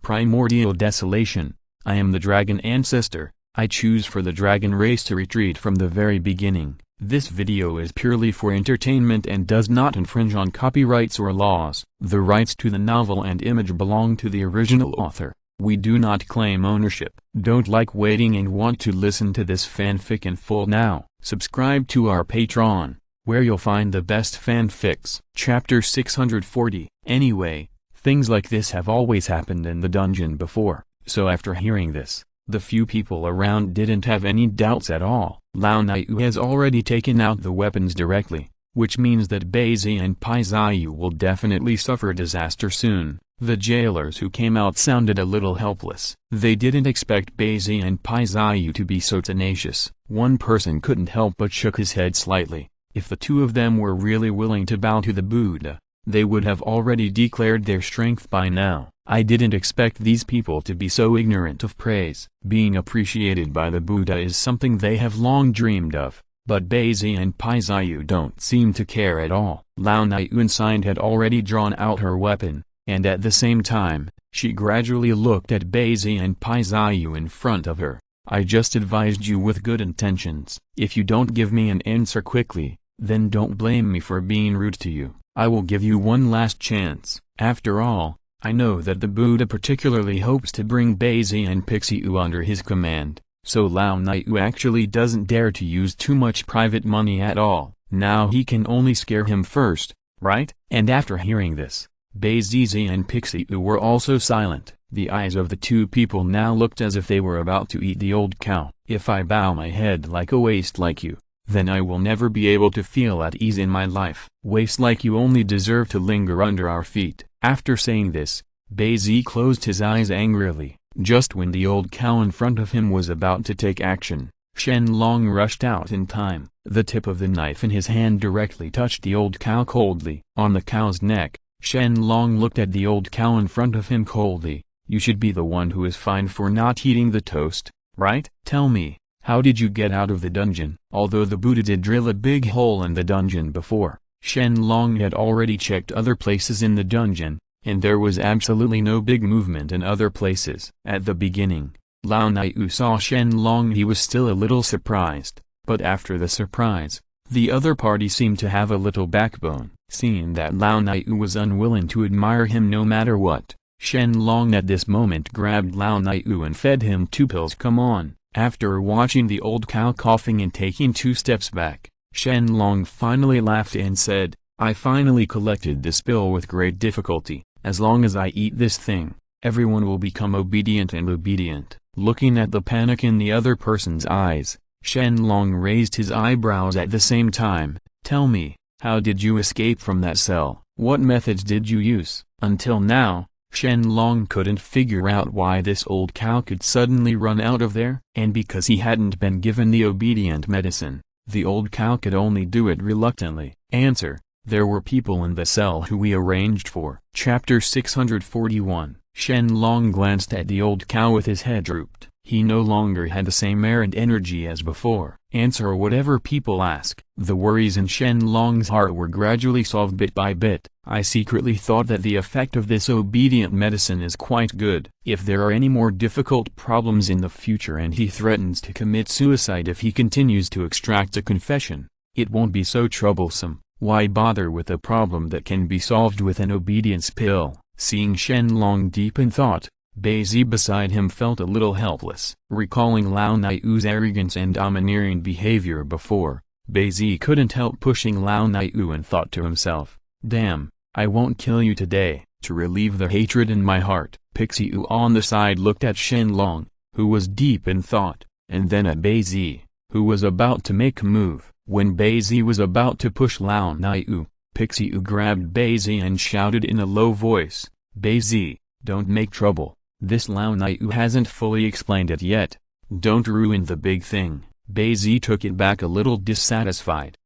Primordial Desolation. I am the Dragon Ancestor. I choose for the dragon race to retreat from the very beginning. This video is purely for entertainment and does not infringe on copyrights or laws. The rights to the novel and image belong to the original author. We do not claim ownership. Don't like waiting and want to listen to this fanfic in full now? Subscribe to our Patreon, where you'll find the best fanfics. Chapter 640. Anyway, things like this have always happened in the dungeon before, so after hearing this, the few people around didn't have any doubts at all. Luo Hu has already taken out the weapons directly, which means that Beizi and Paiziyu will definitely suffer disaster soon. The jailers who came out sounded a little helpless. They didn't expect Beizi and Paiziyu to be so tenacious. One person couldn't help but shook his head slightly. If the two of them were really willing to bow to the Buddha, they would have already declared their strength by now. I didn't expect these people to be so ignorant of praise. Being appreciated by the Buddha is something they have long dreamed of, but Beizi and Paiziyu don't seem to care at all. Luo Hu inside had already drawn out her weapon, and at the same time, she gradually looked at Beizi and Paiziyu in front of her. I just advised you with good intentions. If you don't give me an answer quickly, then don't blame me for being rude to you. I will give you one last chance. After all, I know that the Buddha particularly hopes to bring Beizi and Qilin under his command, so Luo Hu actually doesn't dare to use too much private money at all. Now he can only scare him first, right? And after hearing this, Beizi and Qilin were also silent. The eyes of the two people now looked as if they were about to eat the old cow. If I bow my head like a waste like you, then I will never be able to feel at ease in my life. Waste like you only deserve to linger under our feet. After saying this, Beizi closed his eyes angrily. Just when the old cow in front of him was about to take action, Shen Long rushed out in time. The tip of the knife in his hand directly touched the old cow coldly. On the cow's neck, Shen Long looked at the old cow in front of him coldly. You should be the one who is fined for not eating the toast, right? Tell me, how did you get out of the dungeon? Although the Buddha did drill a big hole in the dungeon before, Shen Long had already checked other places in the dungeon, and there was absolutely no big movement in other places. At the beginning, Luo Hu saw Shen Long. He was still a little surprised, but after the surprise, the other party seemed to have a little backbone. Seeing that Luo Hu was unwilling to admire him no matter what, Shen Long at this moment grabbed Luo Hu and fed him 2 pills. Come on. After watching the old cow coughing and taking 2 steps back, Shen Long finally laughed and said, I finally collected this pill with great difficulty. As long as I eat this thing, everyone will become obedient and obedient. Looking at the panic in the other person's eyes, Shen Long raised his eyebrows at the same time. Tell me, how did you escape from that cell? What methods did you use? Until now, Shen Long couldn't figure out why this old cow could suddenly run out of there. And because he hadn't been given the obedient medicine, the old cow could only do it reluctantly. Answer: there were people in the cell who we arranged for. Chapter 641. Shen Long glanced at the old cow with his head drooped. He no longer had the same air and energy as before. Answer whatever people ask. The worries in Shen Long's heart were gradually solved bit by bit. I secretly thought that the effect of this obedient medicine is quite good. If there are any more difficult problems in the future and he threatens to commit suicide if he continues to extract a confession, it won't be so troublesome. Why bother with a problem that can be solved with an obedience pill? Seeing Shen Long deep in thought, Beizi beside him felt a little helpless. Recalling Luo Hu's arrogance and domineering behavior before, Beizi couldn't help pushing Luo Hu and thought to himself, damn, I won't kill you today. To relieve the hatred in my heart, Qilin on the side looked at Shen Long, who was deep in thought, and then at Beizi, who was about to make a move. When Beizi was about to push Luo Hu, Qilin grabbed Beizi and shouted in a low voice, Beizi, don't make trouble. This Luo Hu hasn't fully explained it yet. Don't ruin the big thing. Beizi took it back a little dissatisfied.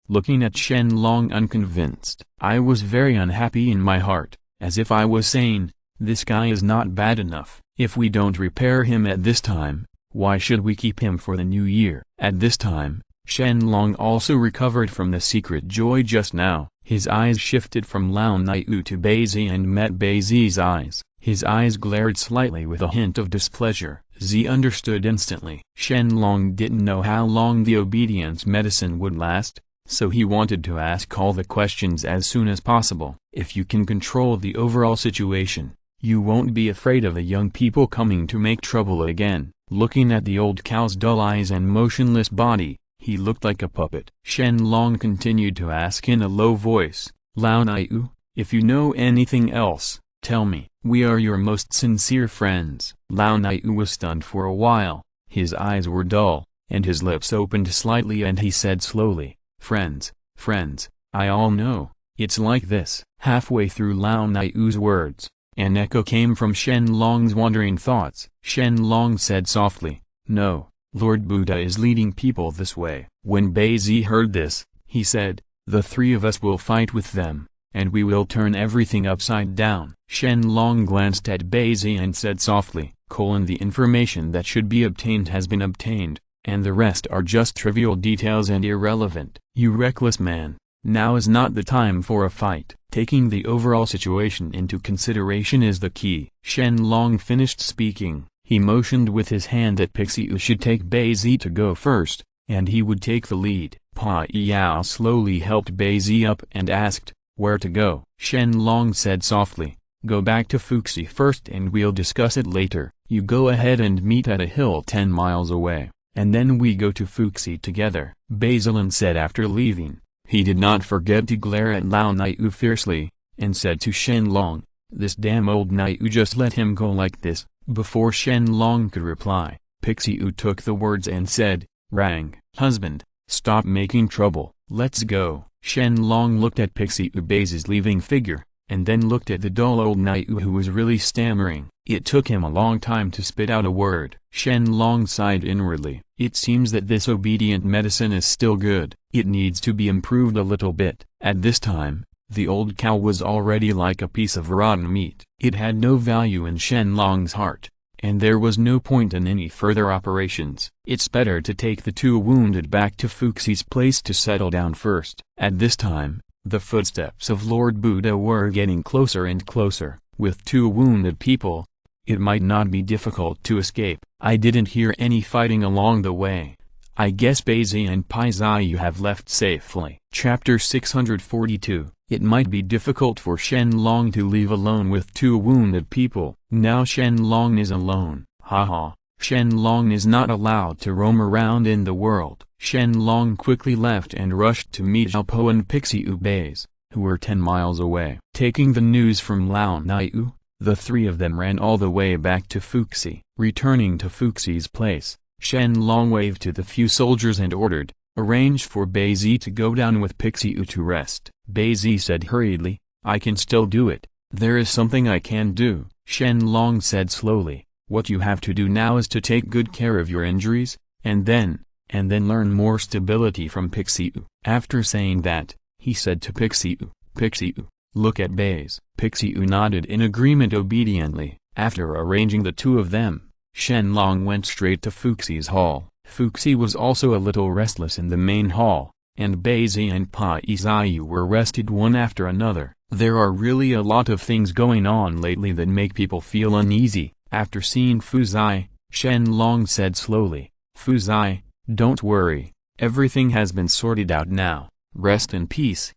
Looking at Shen Long unconvinced. I was very unhappy in my heart, as if I was saying, this guy is not bad enough. If we don't repair him at this time, why should we keep him for the new year? At this time, Shen Long also recovered from the secret joy just now. His eyes shifted from Luo Hu to Beizi and met Beizi's eyes. His eyes glared slightly with a hint of displeasure. Z understood instantly. Shen Long didn't know how long the obedience medicine would last, so he wanted to ask all the questions as soon as possible. If you can control the overall situation, you won't be afraid of the young people coming to make trouble again. Looking at the old cow's dull eyes and motionless body, he looked like a puppet. Shen Long continued to ask in a low voice, Lao Niu, if you know anything else, tell me. We are your most sincere friends. Lao Niu was stunned for a while, his eyes were dull, and his lips opened slightly, and he said slowly, friends, I all know, it's like this. Halfway through Lao Niu's words, an echo came from Shen Long's wandering thoughts. Shen Long said softly, no, Lord Buddha is leading people this way. When Beizi heard this, he said, the three of us will fight with them, and we will turn everything upside down. Shen Long glanced at Beizi and said softly, the information that should be obtained has been obtained, and the rest are just trivial details and irrelevant. You reckless man, now is not the time for a fight. Taking the overall situation into consideration is the key. Shen Long finished speaking. He motioned with his hand that Pixiu should take Beizi to go first, and he would take the lead. Pa Yao slowly helped Beizi up and asked, where to go? Shen Long said softly, go back to Fuxi first and we'll discuss it later. You go ahead and meet at a hill 10 miles away, and then we go to Fuxi together. Basilin said after leaving. He did not forget to glare at Lao Niu fiercely, and said to Shen Long, this damn old Niu just let him go like this. Before Shen Long could reply, Pixiu took the words and said, Rang, husband, stop making trouble, let's go. Shen Long looked at Pixiu Beizi's leaving figure, and then looked at the dull old Niu who was really stammering. It took him a long time to spit out a word. Shen Long sighed inwardly. It seems that this obedient medicine is still good. It needs to be improved a little bit. At this time, the old cow was already like a piece of rotten meat. It had no value in Shen Long's heart, and there was no point in any further operations. It's better to take the two wounded back to Fuxi's place to settle down first. At this time, the footsteps of Lord Buddha were getting closer and closer. With two wounded people, it might not be difficult to escape. I didn't hear any fighting along the way. I guess Beizi and Paizayu have left safely. Chapter 642. It might be difficult for Shen Long to leave alone with two wounded people. Now Shen Long is alone. Haha. Shen Long is not allowed to roam around in the world. Shen Long quickly left and rushed to meet Zhao and Pixiu Beizi, who were 10 miles away. Taking the news from Lao Niu, the three of them ran all the way back to Fuxi. Returning to Fuxi's place, Shen Long waved to the few soldiers and ordered, arrange for Beizi to go down with Pixiu to rest. Beizi said hurriedly, I can still do it. There is something I can do. Shen Long said slowly, what you have to do now is to take good care of your injuries, and then learn more stability from Pixiu. After saying that, he said to Pixiu, look at Beizi. Pixiu nodded in agreement obediently. After arranging the two of them, Shen Long went straight to Fuxi's hall. Fuxi was also a little restless in the main hall, and Beizi and Paizayu were rested one after another. There are really a lot of things going on lately that make people feel uneasy. After seeing Fuzai, Shen Long said slowly, Fuzai, don't worry, everything has been sorted out now. Rest in peace,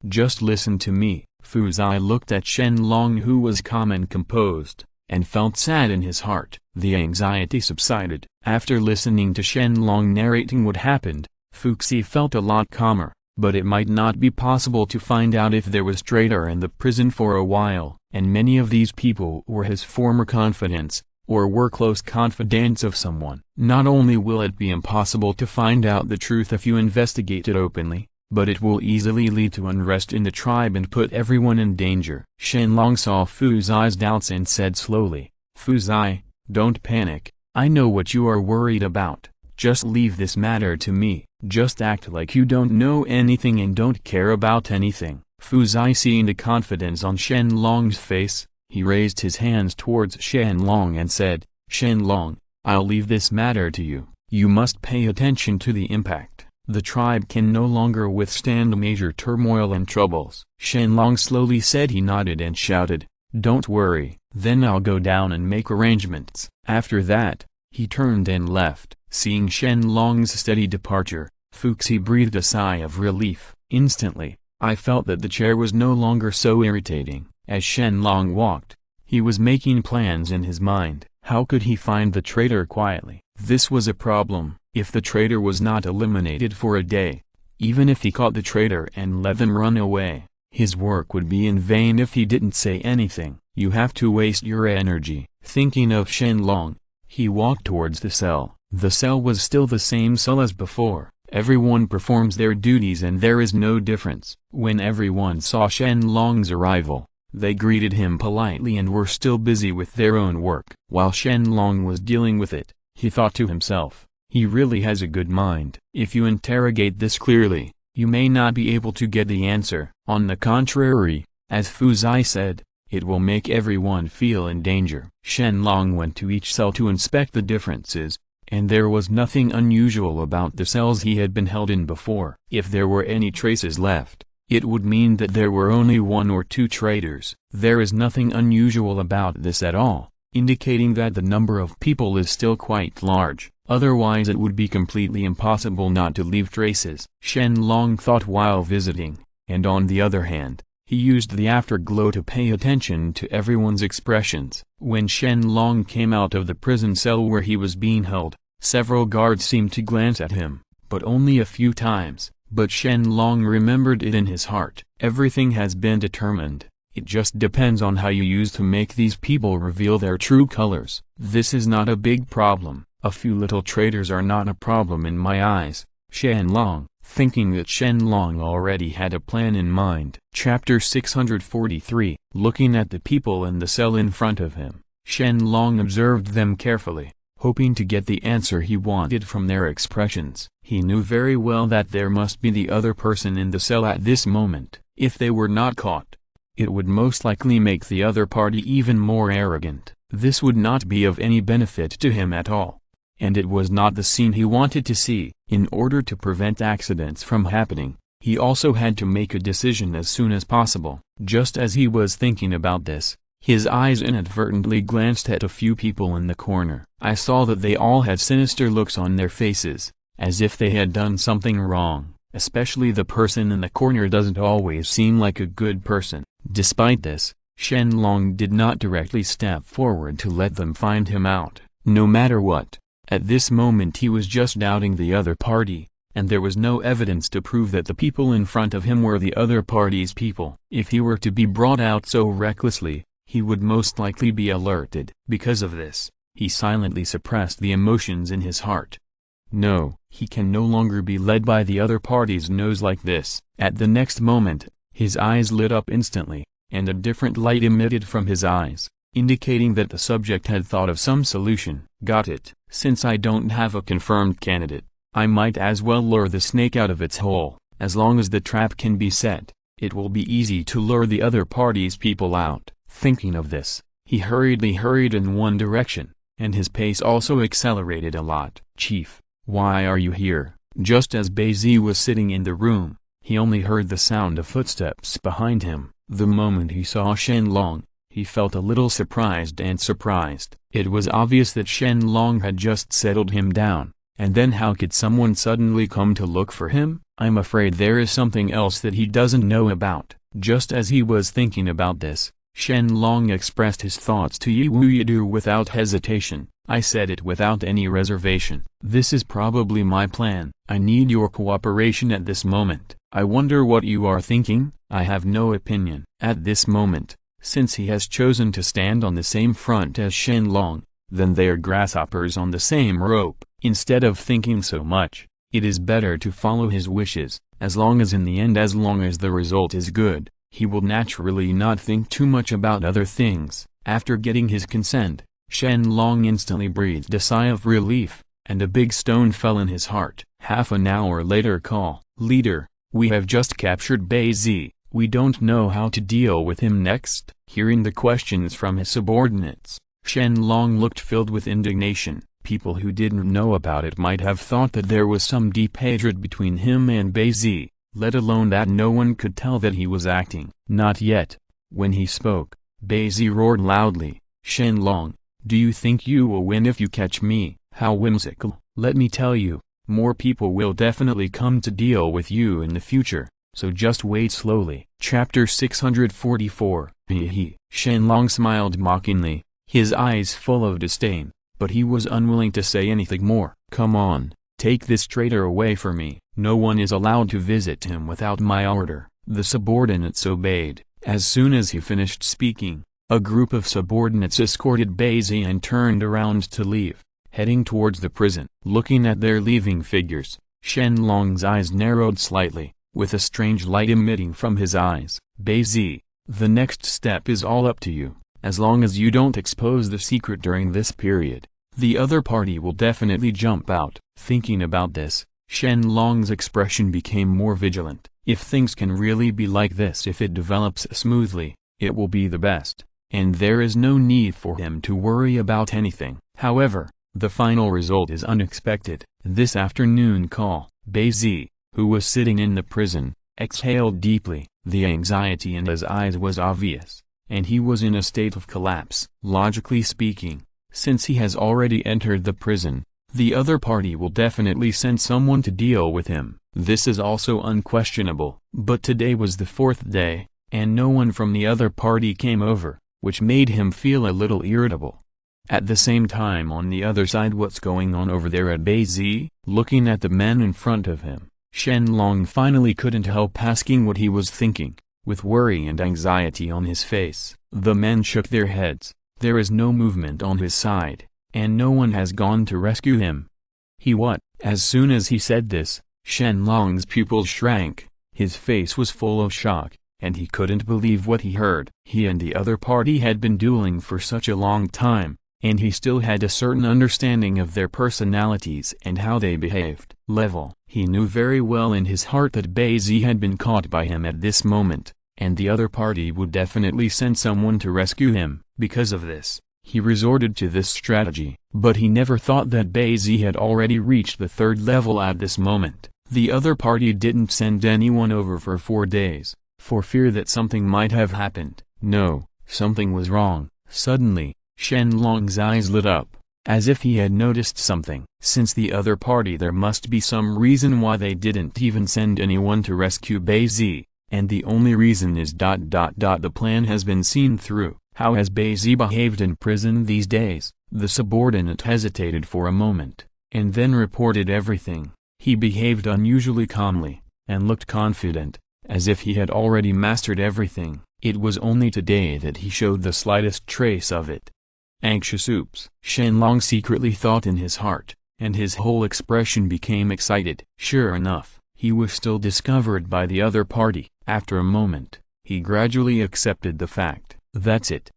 just listen to me. Fuzai looked at Shen Long who was calm and composed, and felt sad in his heart. The anxiety subsided. After listening to Shen Long narrating what happened, Fuxi felt a lot calmer, but it might not be possible to find out if there was traitor in the prison for a while, and many of these people were his former confidants, or were close confidants of someone. Not only will it be impossible to find out the truth if you investigate it openly, but it will easily lead to unrest in the tribe and put everyone in danger. Shen Long saw Fuzai's doubts and said slowly, Fuzai, don't panic, I know what you are worried about. Just leave this matter to me. Just act like you don't know anything and don't care about anything. Fuzai, seeing the confidence on Shen Long's face, he raised his hands towards Shen Long and said, Shen Long, I'll leave this matter to you. You must pay attention to the impact. The tribe can no longer withstand major turmoil and troubles. Shen Long slowly said. He nodded and shouted, Don't worry, then I'll go down and make arrangements." After that, he turned and left. Seeing Shen Long's steady departure, Fuxi breathed a sigh of relief. Instantly, I felt that the chair was no longer so irritating. As Shen Long walked, he was making plans in his mind. How could he find the traitor quietly? This was a problem. If the traitor was not eliminated for a day, even if he caught the traitor and let them run away, his work would be in vain if he didn't say anything. You have to waste your energy. Thinking of Shen Long, he walked towards the cell. The cell was still the same cell as before. Everyone performs their duties and there is no difference. When everyone saw Shen Long's arrival, they greeted him politely and were still busy with their own work. While Shen Long was dealing with it, he thought to himself, he really has a good mind. If you interrogate this clearly, you may not be able to get the answer. On the contrary, as Fu Zai said, it will make everyone feel in danger. Shen Long went to each cell to inspect the differences, and there was nothing unusual about the cells he had been held in before. If there were any traces left, it would mean that there were only 1 or 2 traitors. There is nothing unusual about this at all, indicating that the number of people is still quite large, otherwise it would be completely impossible not to leave traces. Shen Long thought while visiting, and on the other hand, he used the afterglow to pay attention to everyone's expressions. When Shen Long came out of the prison cell where he was being held, several guards seemed to glance at him, but only a few times. But Shen Long remembered it in his heart. Everything has been determined. It just depends on how you use to make these people reveal their true colors. This is not a big problem. A few little traitors are not a problem in my eyes. Shen Long, thinking that Shen Long already had a plan in mind. Chapter 643. Looking at the people in the cell in front of him, Shen Long observed them carefully, hoping to get the answer he wanted from their expressions. He knew very well that there must be the other person in the cell at this moment. If they were not caught, it would most likely make the other party even more arrogant. This would not be of any benefit to him at all. And it was not the scene he wanted to see. In order to prevent accidents from happening, he also had to make a decision as soon as possible. Just as he was thinking about this, his eyes inadvertently glanced at a few people in the corner. I saw that they all had sinister looks on their faces, as if they had done something wrong. Especially the person in the corner doesn't always seem like a good person. Despite this, Shen Long did not directly step forward to let them find him out. No matter what, at this moment he was just doubting the other party, and there was no evidence to prove that the people in front of him were the other party's people. If he were to be brought out so recklessly, he would most likely be alerted. Because of this, he silently suppressed the emotions in his heart. No, he can no longer be led by the other party's nose like this. At the next moment, his eyes lit up instantly, and a different light emitted from his eyes, indicating that the subject had thought of some solution. Got it. Since I don't have a confirmed candidate, I might as well lure the snake out of its hole. As long as the trap can be set, it will be easy to lure the other party's people out. Thinking of this, he hurriedly hurried in one direction, and his pace also accelerated a lot. "Chief, why are you here?" Just as Beizi was sitting in the room, he only heard the sound of footsteps behind him. The moment he saw Shen Long, he felt a little surprised. It was obvious that Shen Long had just settled him down, and then how could someone suddenly come to look for him? I'm afraid there is something else that he doesn't know about. Just as he was thinking about this, Shen Long expressed his thoughts to Yi Wu Yidu without hesitation. I said it without any reservation. This is probably my plan. I need your cooperation at this moment. I wonder what you are thinking? I have no opinion. At this moment, since he has chosen to stand on the same front as Shen Long, then they are grasshoppers on the same rope. Instead of thinking so much, it is better to follow his wishes. As long as the result is good, he will naturally not think too much about other things. After getting his consent, Shen Long instantly breathed a sigh of relief, and a big stone fell in his heart. Half an hour later. Call. Leader, we have just captured Beizi. We don't know how to deal with him next. Hearing the questions from his subordinates, Shen Long looked filled with indignation. People who didn't know about it might have thought that there was some deep hatred between him and Beizi, let alone that no one could tell that he was acting. Not yet. When he spoke, Beizi roared loudly. Shen Long, do you think you will win if you catch me? How whimsical. Let me tell you, more people will definitely come to deal with you in the future, so just wait slowly. Chapter 644. Hee. Shen Long smiled mockingly, his eyes full of disdain, but he was unwilling to say anything more. Come on, take this traitor away from me. No one is allowed to visit him without my order. The subordinates obeyed. As soon as he finished speaking, a group of subordinates escorted Beizi and turned around to leave, heading towards the prison. Looking at their leaving figures, Shen Long's eyes narrowed slightly, with a strange light emitting from his eyes. Beizi, the next step is all up to you. As long as you don't expose the secret during this period, the other party will definitely jump out. Thinking about this, Shen Long's expression became more vigilant. If things can really be like this, if it develops smoothly, it will be the best, and there is no need for him to worry about anything. However, the final result is unexpected. This afternoon call, Beizi, who was sitting in the prison, exhaled deeply. The anxiety in his eyes was obvious, and he was in a state of collapse. Logically speaking, since he has already entered the prison, the other party will definitely send someone to deal with him. This is also unquestionable. But today was the fourth day, and no one from the other party came over, which made him feel a little irritable. At the same time, on the other side, what's going on over there at Beizi? Looking at the men in front of him, Shen Long finally couldn't help asking what he was thinking, with worry and anxiety on his face. The men shook their heads. There is no movement on his side, and no one has gone to rescue him. He what? As soon as he said this, Shen Long's pupils shrank, his face was full of shock, and he couldn't believe what he heard. He and the other party had been dueling for such a long time, and he still had a certain understanding of their personalities and how they behaved. He knew very well in his heart that Beizi had been caught by him at this moment, and the other party would definitely send someone to rescue him. Because of this, he resorted to this strategy. But he never thought that Beizi had already reached the third level at this moment. The other party didn't send anyone over for 4 days, for fear that something might have happened. No, something was wrong. Suddenly, Shen Long's eyes lit up, as if he had noticed something. Since the other party, there must be some reason why they didn't even send anyone to rescue Beizi, and the only reason is ... The plan has been seen through. How has Beizi behaved in prison these days? The subordinate hesitated for a moment, and then reported everything. He behaved unusually calmly, and looked confident, as if he had already mastered everything. It was only today that he showed the slightest trace of it. Anxious. Oops, Shen Long secretly thought in his heart, and his whole expression became excited. Sure enough, he was still discovered by the other party. After a moment, he gradually accepted the fact. That's it,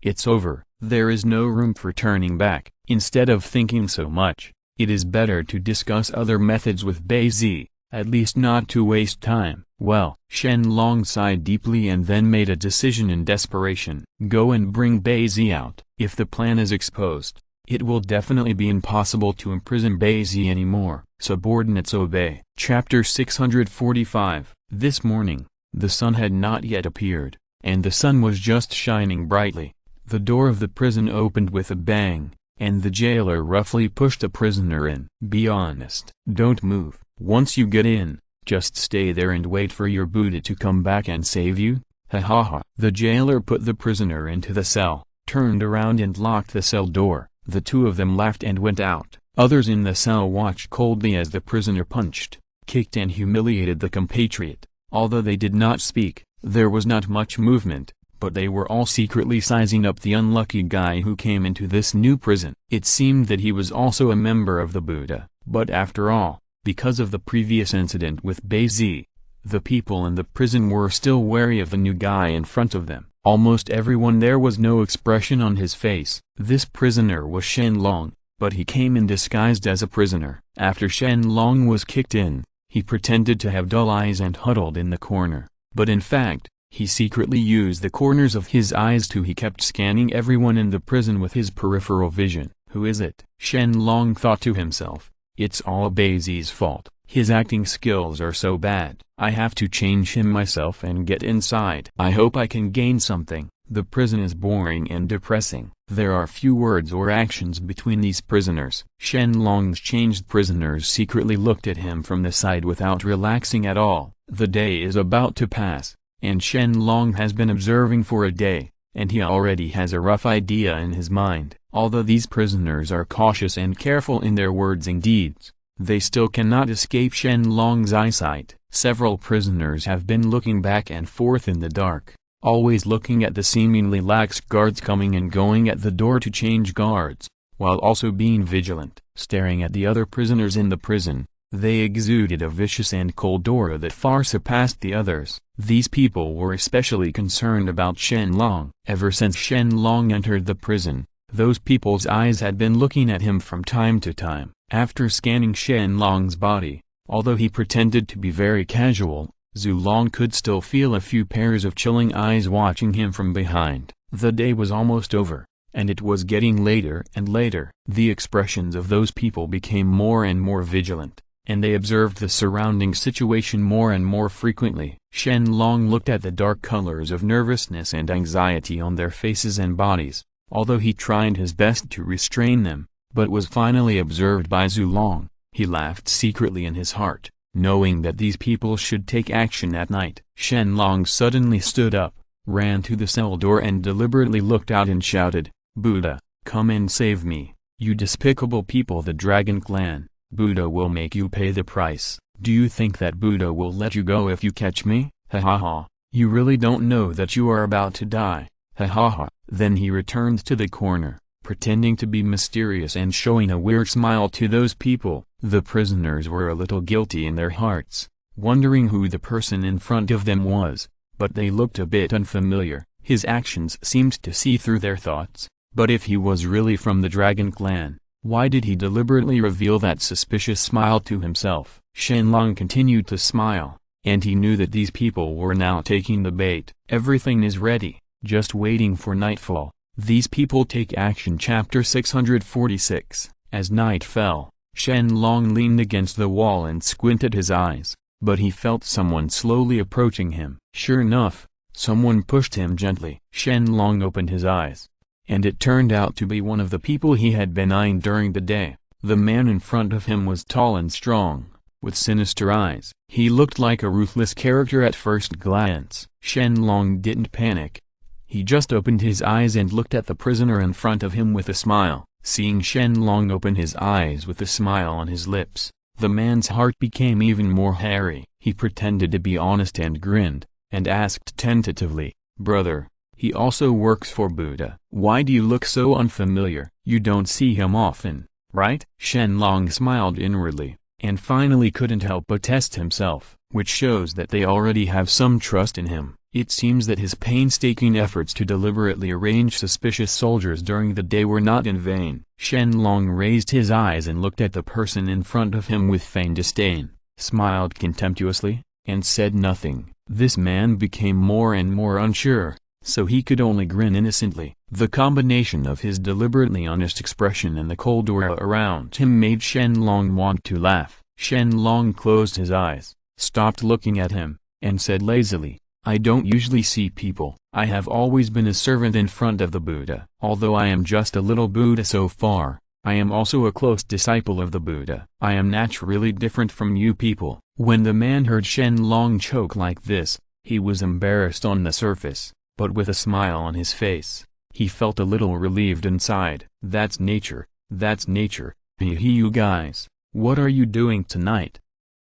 it's over, there is no room for turning back. Instead of thinking so much, it is better to discuss other methods with Beizi, at least not to waste time. Well, Shen Long sighed deeply and then made a decision in desperation. Go and bring Beizi out. If the plan is exposed, it will definitely be impossible to imprison Beizi anymore. Subordinates obey. Chapter 645. This morning, the sun had not yet appeared, and the sun was just shining brightly. The door of the prison opened with a bang, and the jailer roughly pushed a prisoner in. Be honest. Don't move. Once you get in, just stay there and wait for your Buddha to come back and save you. Ha ha ha. The jailer put the prisoner into the cell, turned around and locked the cell door. The two of them laughed and went out. Others in the cell watched coldly as the prisoner punched, kicked and humiliated the compatriot. Although they did not speak, there was not much movement, but they were all secretly sizing up the unlucky guy who came into this new prison. It seemed that he was also a member of the Buddha, but after all, because of the previous incident with Beizi, the people in the prison were still wary of the new guy in front of them. Almost everyone there was no expression on his face. This prisoner was Shen Long, but he came in disguised as a prisoner. After Shen Long was kicked in, he pretended to have dull eyes and huddled in the corner, but in fact, he secretly used the corners of his eyes too. He kept scanning everyone in the prison with his peripheral vision. Who is it? Shen Long thought to himself. It's all Beizi's fault. His acting skills are so bad. I have to change him myself and get inside. I hope I can gain something. The prison is boring and depressing. There are few words or actions between these prisoners. Shen Long's changed prisoners secretly looked at him from the side without relaxing at all. The day is about to pass, and Shen Long has been observing for a day, and he already has a rough idea in his mind. Although these prisoners are cautious and careful in their words and deeds, they still cannot escape Shen Long's eyesight. Several prisoners have been looking back and forth in the dark, always looking at the seemingly lax guards coming and going at the door to change guards, while also being vigilant. Staring at the other prisoners in the prison, they exuded a vicious and cold aura that far surpassed the others. These people were especially concerned about Shen Long. Ever since Shen Long entered the prison, those people's eyes had been looking at him from time to time. After scanning Shen Long's body, although he pretended to be very casual, Zhu Long could still feel a few pairs of chilling eyes watching him from behind. The day was almost over, and it was getting later and later. The expressions of those people became more and more vigilant, and they observed the surrounding situation more and more frequently. Shen Long looked at the dark colors of nervousness and anxiety on their faces and bodies, although he tried his best to restrain them, but was finally observed by Zhu Long. He laughed secretly in his heart, knowing that these people should take action at night. Shen Long suddenly stood up, ran to the cell door and deliberately looked out and shouted, "Buddha, come and save me, you despicable people, the Dragon Clan. Buddha will make you pay the price. Do you think that Buddha will let you go if you catch me? Ha ha ha, you really don't know that you are about to die. Ha ha ha." Then he returned to the corner, pretending to be mysterious and showing a weird smile to those people. The prisoners were a little guilty in their hearts, wondering who the person in front of them was, but they looked a bit unfamiliar. His actions seemed to see through their thoughts, but if he was really from the Dragon Clan, why did he deliberately reveal that suspicious smile to himself? Shen Long continued to smile, and he knew that these people were now taking the bait. Everything is ready, just waiting for nightfall. These people take action. Chapter 646. As night fell, Shen Long leaned against the wall and squinted his eyes, but he felt someone slowly approaching him. Sure enough, someone pushed him gently. Shen Long opened his eyes, and it turned out to be one of the people he had been eyeing during the day. The man in front of him was tall and strong, with sinister eyes. He looked like a ruthless character at first glance. Shen Long didn't panic. He just opened his eyes and looked at the prisoner in front of him with a smile. Seeing Shen Long open his eyes with a smile on his lips, the man's heart became even more hairy. He pretended to be honest and grinned, and asked tentatively, "Brother, he also works for Buddha. Why do you look so unfamiliar? You don't see him often, right?" Shen Long smiled inwardly, and finally couldn't help but test himself, which shows that they already have some trust in him. It seems that his painstaking efforts to deliberately arrange suspicious soldiers during the day were not in vain. Shen Long raised his eyes and looked at the person in front of him with feigned disdain, smiled contemptuously, and said nothing. This man became more and more unsure, so he could only grin innocently. The combination of his deliberately honest expression and the cold aura around him made Shen Long want to laugh. Shen Long closed his eyes, stopped looking at him, and said lazily, "I don't usually see people. I have always been a servant in front of the Buddha. Although I am just a little Buddha so far, I am also a close disciple of the Buddha. I am naturally different from you people." When the man heard Shen Long choke like this, he was embarrassed on the surface, but with a smile on his face, he felt a little relieved inside. That's nature, that's nature. Hey you guys, what are you doing tonight?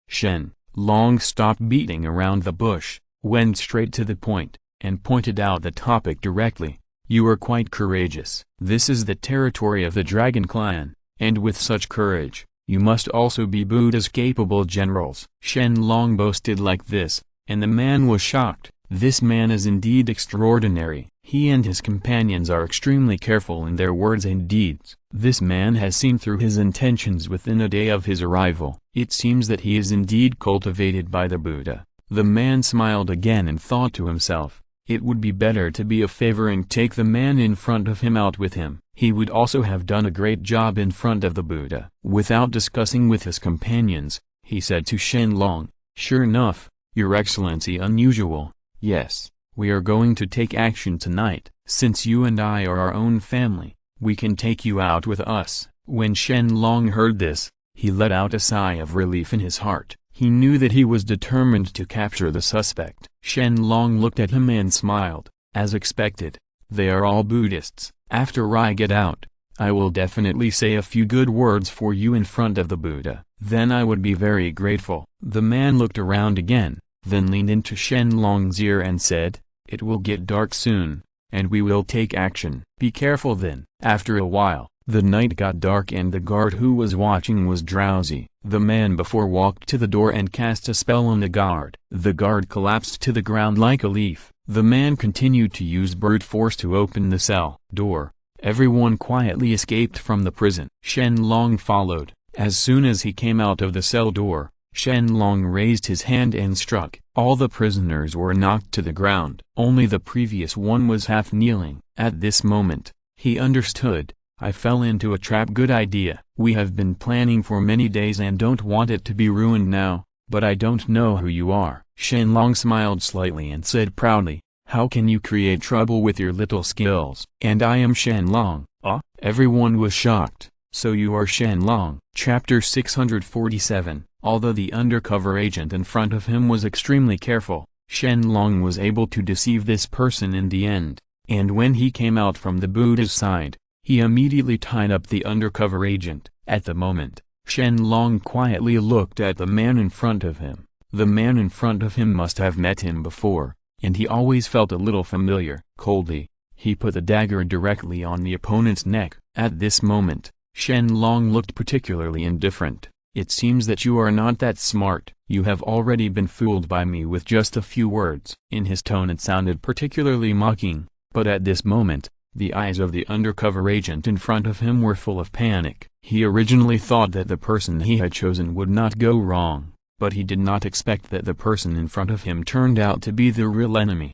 Shen Long stopped beating around the bush, went straight to the point, and pointed out the topic directly. "You are quite courageous. This is the territory of the Dragon Clan, and with such courage, you must also be Buddha's capable generals." Shen Long boasted like this, and the man was shocked. This man is indeed extraordinary. He and his companions are extremely careful in their words and deeds. This man has seen through his intentions within a day of his arrival. It seems that he is indeed cultivated by the Buddha. The man smiled again and thought to himself, it would be better to be a favor and take the man in front of him out with him. He would also have done a great job in front of the Buddha. Without discussing with his companions, he said to Shen Long, "Sure enough, Your Excellency, unusual. Yes, We are going to take action tonight. Since you and I are our own family, we can take you out with us." When Shen Long heard this, he let out a sigh of relief in his heart. He knew that he was determined to capture the suspect. Shen Long looked at him and smiled. As expected, they are all Buddhists. After I get out, I will definitely say a few good words for you in front of the Buddha. Then I would be very grateful. The man looked around again, then leaned into Shen Long's ear and said, "It will get dark soon, and we will take action. Be careful then." After a while, the night got dark and the guard who was watching was drowsy. The man before walked to the door and cast a spell on the guard. The guard collapsed to the ground like a leaf. The man continued to use brute force to open the cell door. Everyone quietly escaped from the prison. Shen Long followed. As soon as he came out of the cell door, Shen Long raised his hand and struck. All the prisoners were knocked to the ground. Only the previous one was half kneeling. At this moment, he understood. "I fell into a trap. Good idea. We have been planning for many days and don't want it to be ruined now, but I don't know who you are." Shen Long smiled slightly and said proudly, "How can you create trouble with your little skills?" "And I am Shen Long." "Ah?" Everyone was shocked. "So you are Shen Long." Chapter 647. Although the undercover agent in front of him was extremely careful, Shen Long was able to deceive this person in the end, and when he came out from the Buddha's side, he immediately tied up the undercover agent. At the moment, Shen Long quietly looked at the man in front of him. The man in front of him must have met him before, and he always felt a little familiar. Coldly, he put the dagger directly on the opponent's neck. At this moment, Shen Long looked particularly indifferent. "It seems that you are not that smart. You have already been fooled by me with just a few words." In his tone it sounded particularly mocking, but at this moment, the eyes of the undercover agent in front of him were full of panic. He originally thought that the person he had chosen would not go wrong, but he did not expect that the person in front of him turned out to be the real enemy.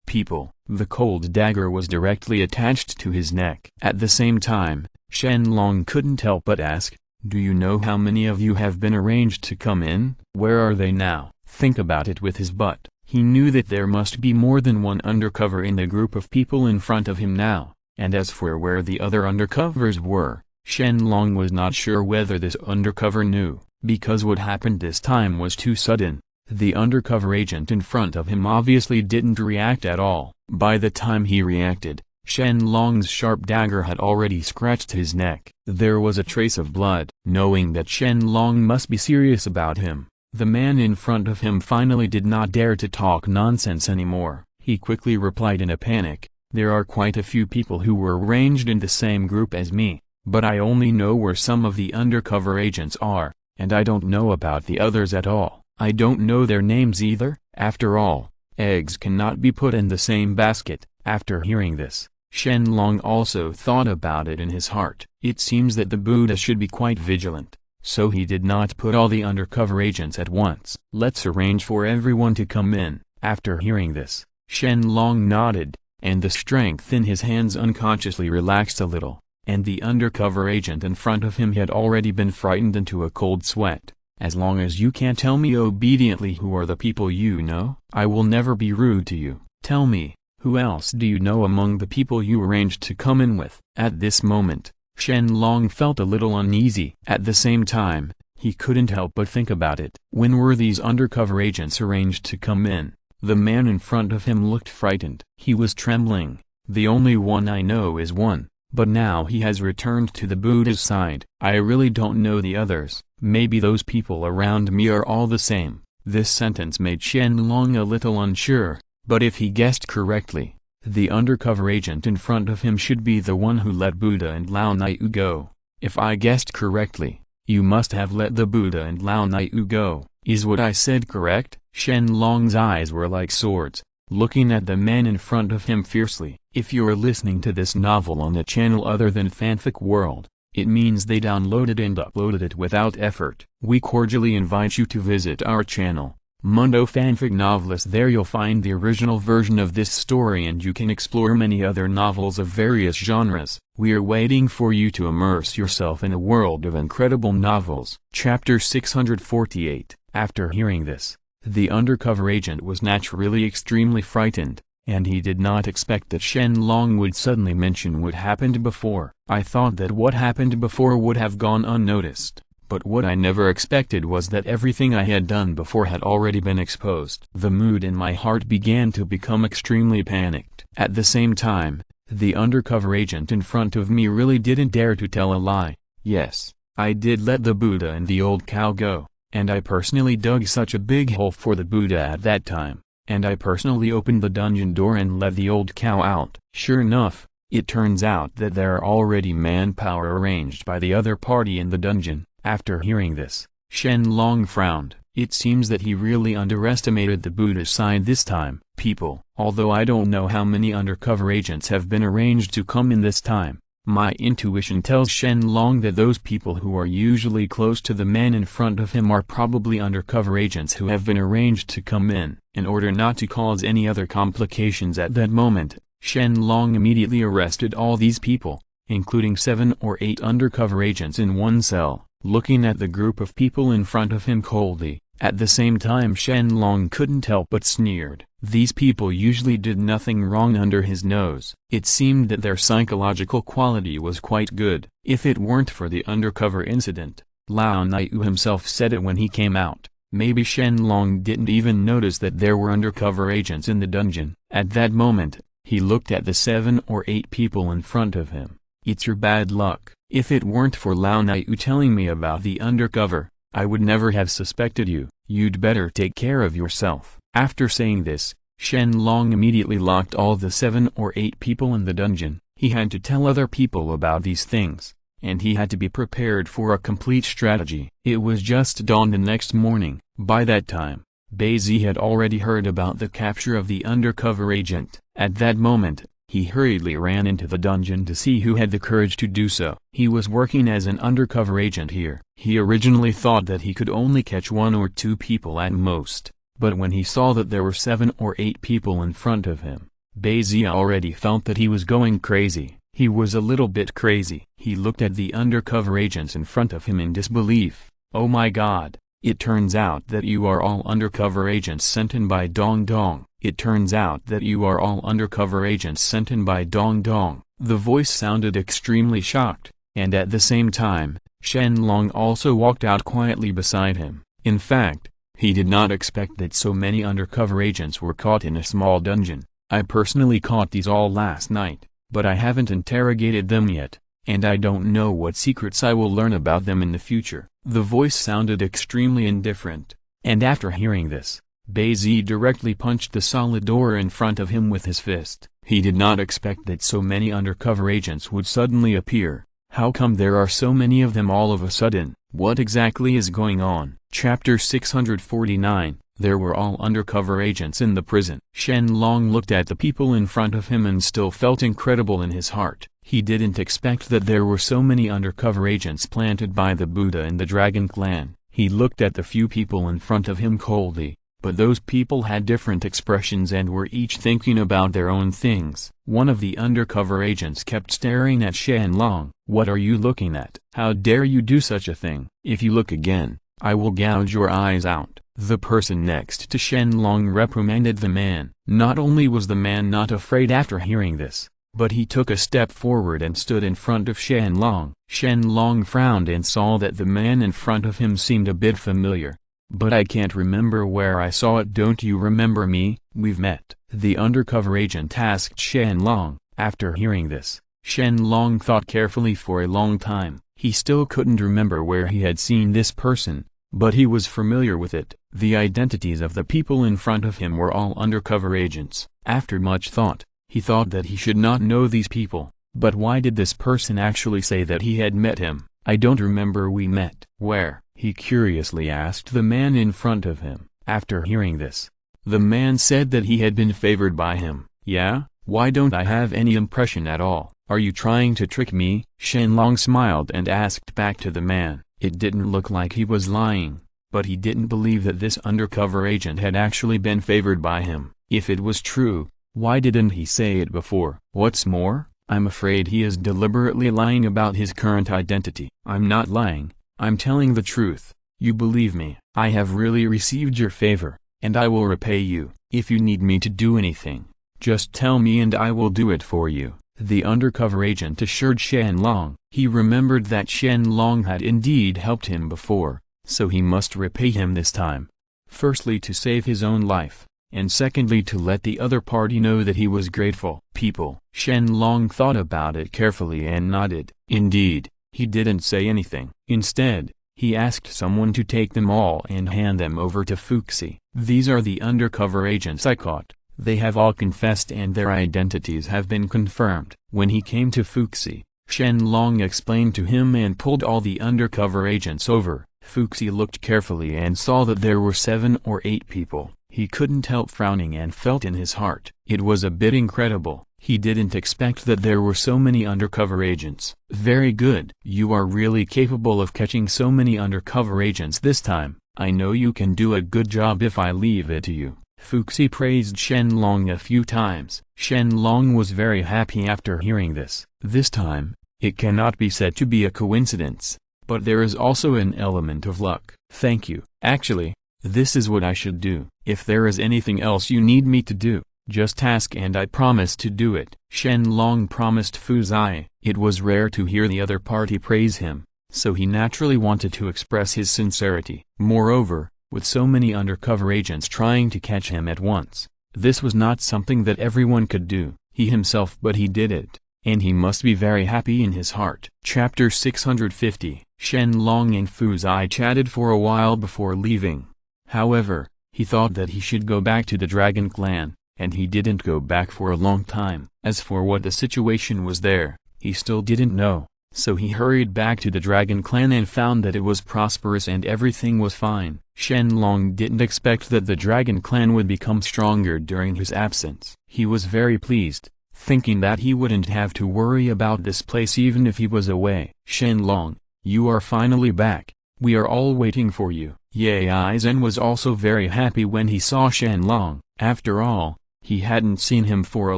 "People." The cold dagger was directly attached to his neck. At the same time, Shen Long couldn't help but ask, "Do you know how many of you have been arranged to come in? Where are they now?" Think about it with his butt. He knew that there must be more than one undercover in the group of people in front of him now, and as for where the other undercovers were, Shen Long was not sure whether this undercover knew, because what happened this time was too sudden. The undercover agent in front of him obviously didn't react at all. By the time he reacted, Shen Long's sharp dagger had already scratched his neck. There was a trace of blood. Knowing that Shen Long must be serious about him, the man in front of him finally did not dare to talk nonsense anymore. He quickly replied in a panic, "There are quite a few people who were arranged in the same group as me, but I only know where some of the undercover agents are, and I don't know about the others at all. I don't know their names either." After all, eggs cannot be put in the same basket. After hearing this, Shen Long also thought about it in his heart. It seems that the Buddha should be quite vigilant, so he did not put all the undercover agents at once. "Let's arrange for everyone to come in." After hearing this, Shen Long nodded, and the strength in his hands unconsciously relaxed a little, and the undercover agent in front of him had already been frightened into a cold sweat. "As long as you can tell me obediently who are the people you know, I will never be rude to you. Tell me, who else do you know among the people you arranged to come in with?" At this moment, Shen Long felt a little uneasy. At the same time, he couldn't help but think about it. When were these undercover agents arranged to come in? The man in front of him looked frightened. He was trembling. "The only one I know is one, but now he has returned to the Buddha's side. I really don't know the others. Maybe those people around me are all the same." This sentence made Shen Long a little unsure, but if he guessed correctly, the undercover agent in front of him should be the one who let Buddha and Lao Nyu go. "If I guessed correctly, you must have let the Buddha and Lao Nyu go. Is what I said correct?" Shen Long's eyes were like swords, looking at the man in front of him fiercely. If you're listening to this novel on a channel other than Fanfic World, it means they downloaded and uploaded it without effort. We cordially invite you to visit our channel, Mundo Fanfic Novelist. There you'll find the original version of this story and you can explore many other novels of various genres. We are waiting for you to immerse yourself in a world of incredible novels. Chapter 648. After hearing this, the undercover agent was naturally extremely frightened. and he did not expect that Shen Long would suddenly mention what happened before. I thought that what happened before would have gone unnoticed, but what I never expected was that everything I had done before had already been exposed. The mood in my heart began to become extremely panicked. At the same time, the undercover agent in front of me really didn't dare to tell a lie. Yes, I did let the Buddha and the old cow go, and I personally dug such a big hole for the Buddha at that time, and I personally opened the dungeon door and let the old cow out. Sure enough, it turns out that there are already manpower arranged by the other party in the dungeon. After hearing this, Shen Long frowned. It seems that he really underestimated the Buddha's side this time. People, although I don't know how many undercover agents have been arranged to come in this time, my intuition tells Shen Long that those people who are usually close to the man in front of him are probably undercover agents who have been arranged to come in. In order not to cause any other complications at that moment, Shen Long immediately arrested all these people, including 7 or 8 undercover agents in one cell. Looking at the group of people in front of him coldly, at the same time Shen Long couldn't help but sneered. These people usually did nothing wrong under his nose. It seemed that their psychological quality was quite good. If it weren't for the undercover incident, Luo Hu himself said it when he came out, maybe Shen Long didn't even notice that there were undercover agents in the dungeon. At that moment, he looked at the 7 or 8 people in front of him. It's your bad luck. If it weren't for Luo Hu telling me about the undercover, I would never have suspected you. You'd better take care of yourself. After saying this, Shen Long immediately locked all the 7 or 8 people in the dungeon. He had to tell other people about these things, and he had to be prepared for a complete strategy. It was just dawn the next morning. By that time, Beizi had already heard about the capture of the undercover agent. At that moment, he hurriedly ran into the dungeon to see who had the courage to do so. He was working as an undercover agent here. He originally thought that he could only catch 1 or 2 people at most, but when he saw that there were 7 or 8 people in front of him, Beizi already felt that he was going crazy. He was a little bit crazy. He looked at the undercover agents in front of him in disbelief. Oh my god, it turns out that you are all undercover agents sent in by Dong Dong. It turns out that you are all undercover agents sent in by Dong Dong. The voice sounded extremely shocked, and at the same time, Shen Long also walked out quietly beside him. In fact, he did not expect that so many undercover agents were caught in a small dungeon. I personally caught these all last night, but I haven't interrogated them yet, and I don't know what secrets I will learn about them in the future. The voice sounded extremely indifferent, and after hearing this, Beizi directly punched the solid door in front of him with his fist. He did not expect that so many undercover agents would suddenly appear. How come there are so many of them all of a sudden? What exactly is going on? Chapter 649. There were all undercover agents in the prison. Shen Long looked at the people in front of him and still felt incredible in his heart. He didn't expect that there were so many undercover agents planted by the Buddha and the Dragon clan. He looked at the few people in front of him coldly, but those people had different expressions and were each thinking about their own things. One of the undercover agents kept staring at Shen Long. What are you looking at? How dare you do such a thing? If you look again, I will gouge your eyes out. The person next to Shen Long reprimanded the man. Not only was the man not afraid after hearing this, but he took a step forward and stood in front of Shen Long. Shen Long frowned and saw that the man in front of him seemed a bit familiar. But I can't remember where I saw it. Don't you remember me? We've met. The undercover agent asked Shen Long. After hearing this, Shen Long thought carefully for a long time. He still couldn't remember where he had seen this person, but he was familiar with it. The identities of the people in front of him were all undercover agents. After much thought, he thought that he should not know these people. But why did this person actually say that he had met him? I don't remember we met. Where? He curiously asked the man in front of him. After hearing this, the man said that he had been favored by him. Yeah? Why don't I have any impression at all? Are you trying to trick me? Shen Long smiled and asked back to the man. It didn't look like he was lying, but he didn't believe that this undercover agent had actually been favored by him. If it was true, why didn't he say it before? What's more, I'm afraid he is deliberately lying about his current identity. I'm not lying, I'm telling the truth. You believe me. I have really received your favor, and I will repay you. If you need me to do anything, Just tell me and I will do it for you," the undercover agent assured Shen Long. He remembered that Shen Long had indeed helped him before, so he must repay him this time. Firstly to save his own life, and secondly to let the other party know that he was grateful. People. Shen Long thought about it carefully and nodded. Indeed, he didn't say anything. Instead, he asked someone to take them all and hand them over to Fuxi. "These are the undercover agents I caught. They have all confessed and their identities have been confirmed." When he came to Fuxi, Shen Long explained to him and pulled all the undercover agents over. Fuxi looked carefully and saw that there were 7 or 8 people. He couldn't help frowning and felt in his heart. It was a bit incredible. He didn't expect that there were so many undercover agents. "Very good. You are really capable of catching so many undercover agents this time. I know you can do a good job if I leave it to you." Fuxi praised Shen Long a few times. Shen Long was very happy after hearing this. This time, it cannot be said to be a coincidence, but there is also an element of luck. "Thank you. Actually, this is what I should do. If there is anything else you need me to do, just ask and I promise to do it." Shen Long promised Fuxi. It was rare to hear the other party praise him, so he naturally wanted to express his sincerity. Moreover, with so many undercover agents trying to catch him at once, this was not something that everyone could do, he himself, but he did it, and he must be very happy in his heart. Chapter 650. Shen Long and Fuxi chatted for a while before leaving. However, he thought that he should go back to the Dragon Clan, and he didn't go back for a long time. As for what the situation was there, he still didn't know, so he hurried back to the Dragon Clan and found that it was prosperous and everything was fine. Shen Long didn't expect that the Dragon Clan would become stronger during his absence. He was very pleased, thinking that he wouldn't have to worry about this place even if he was away. "Shen Long, you are finally back. We are all waiting for you." Ye Aizen was also very happy when he saw Shen Long. After all, he hadn't seen him for a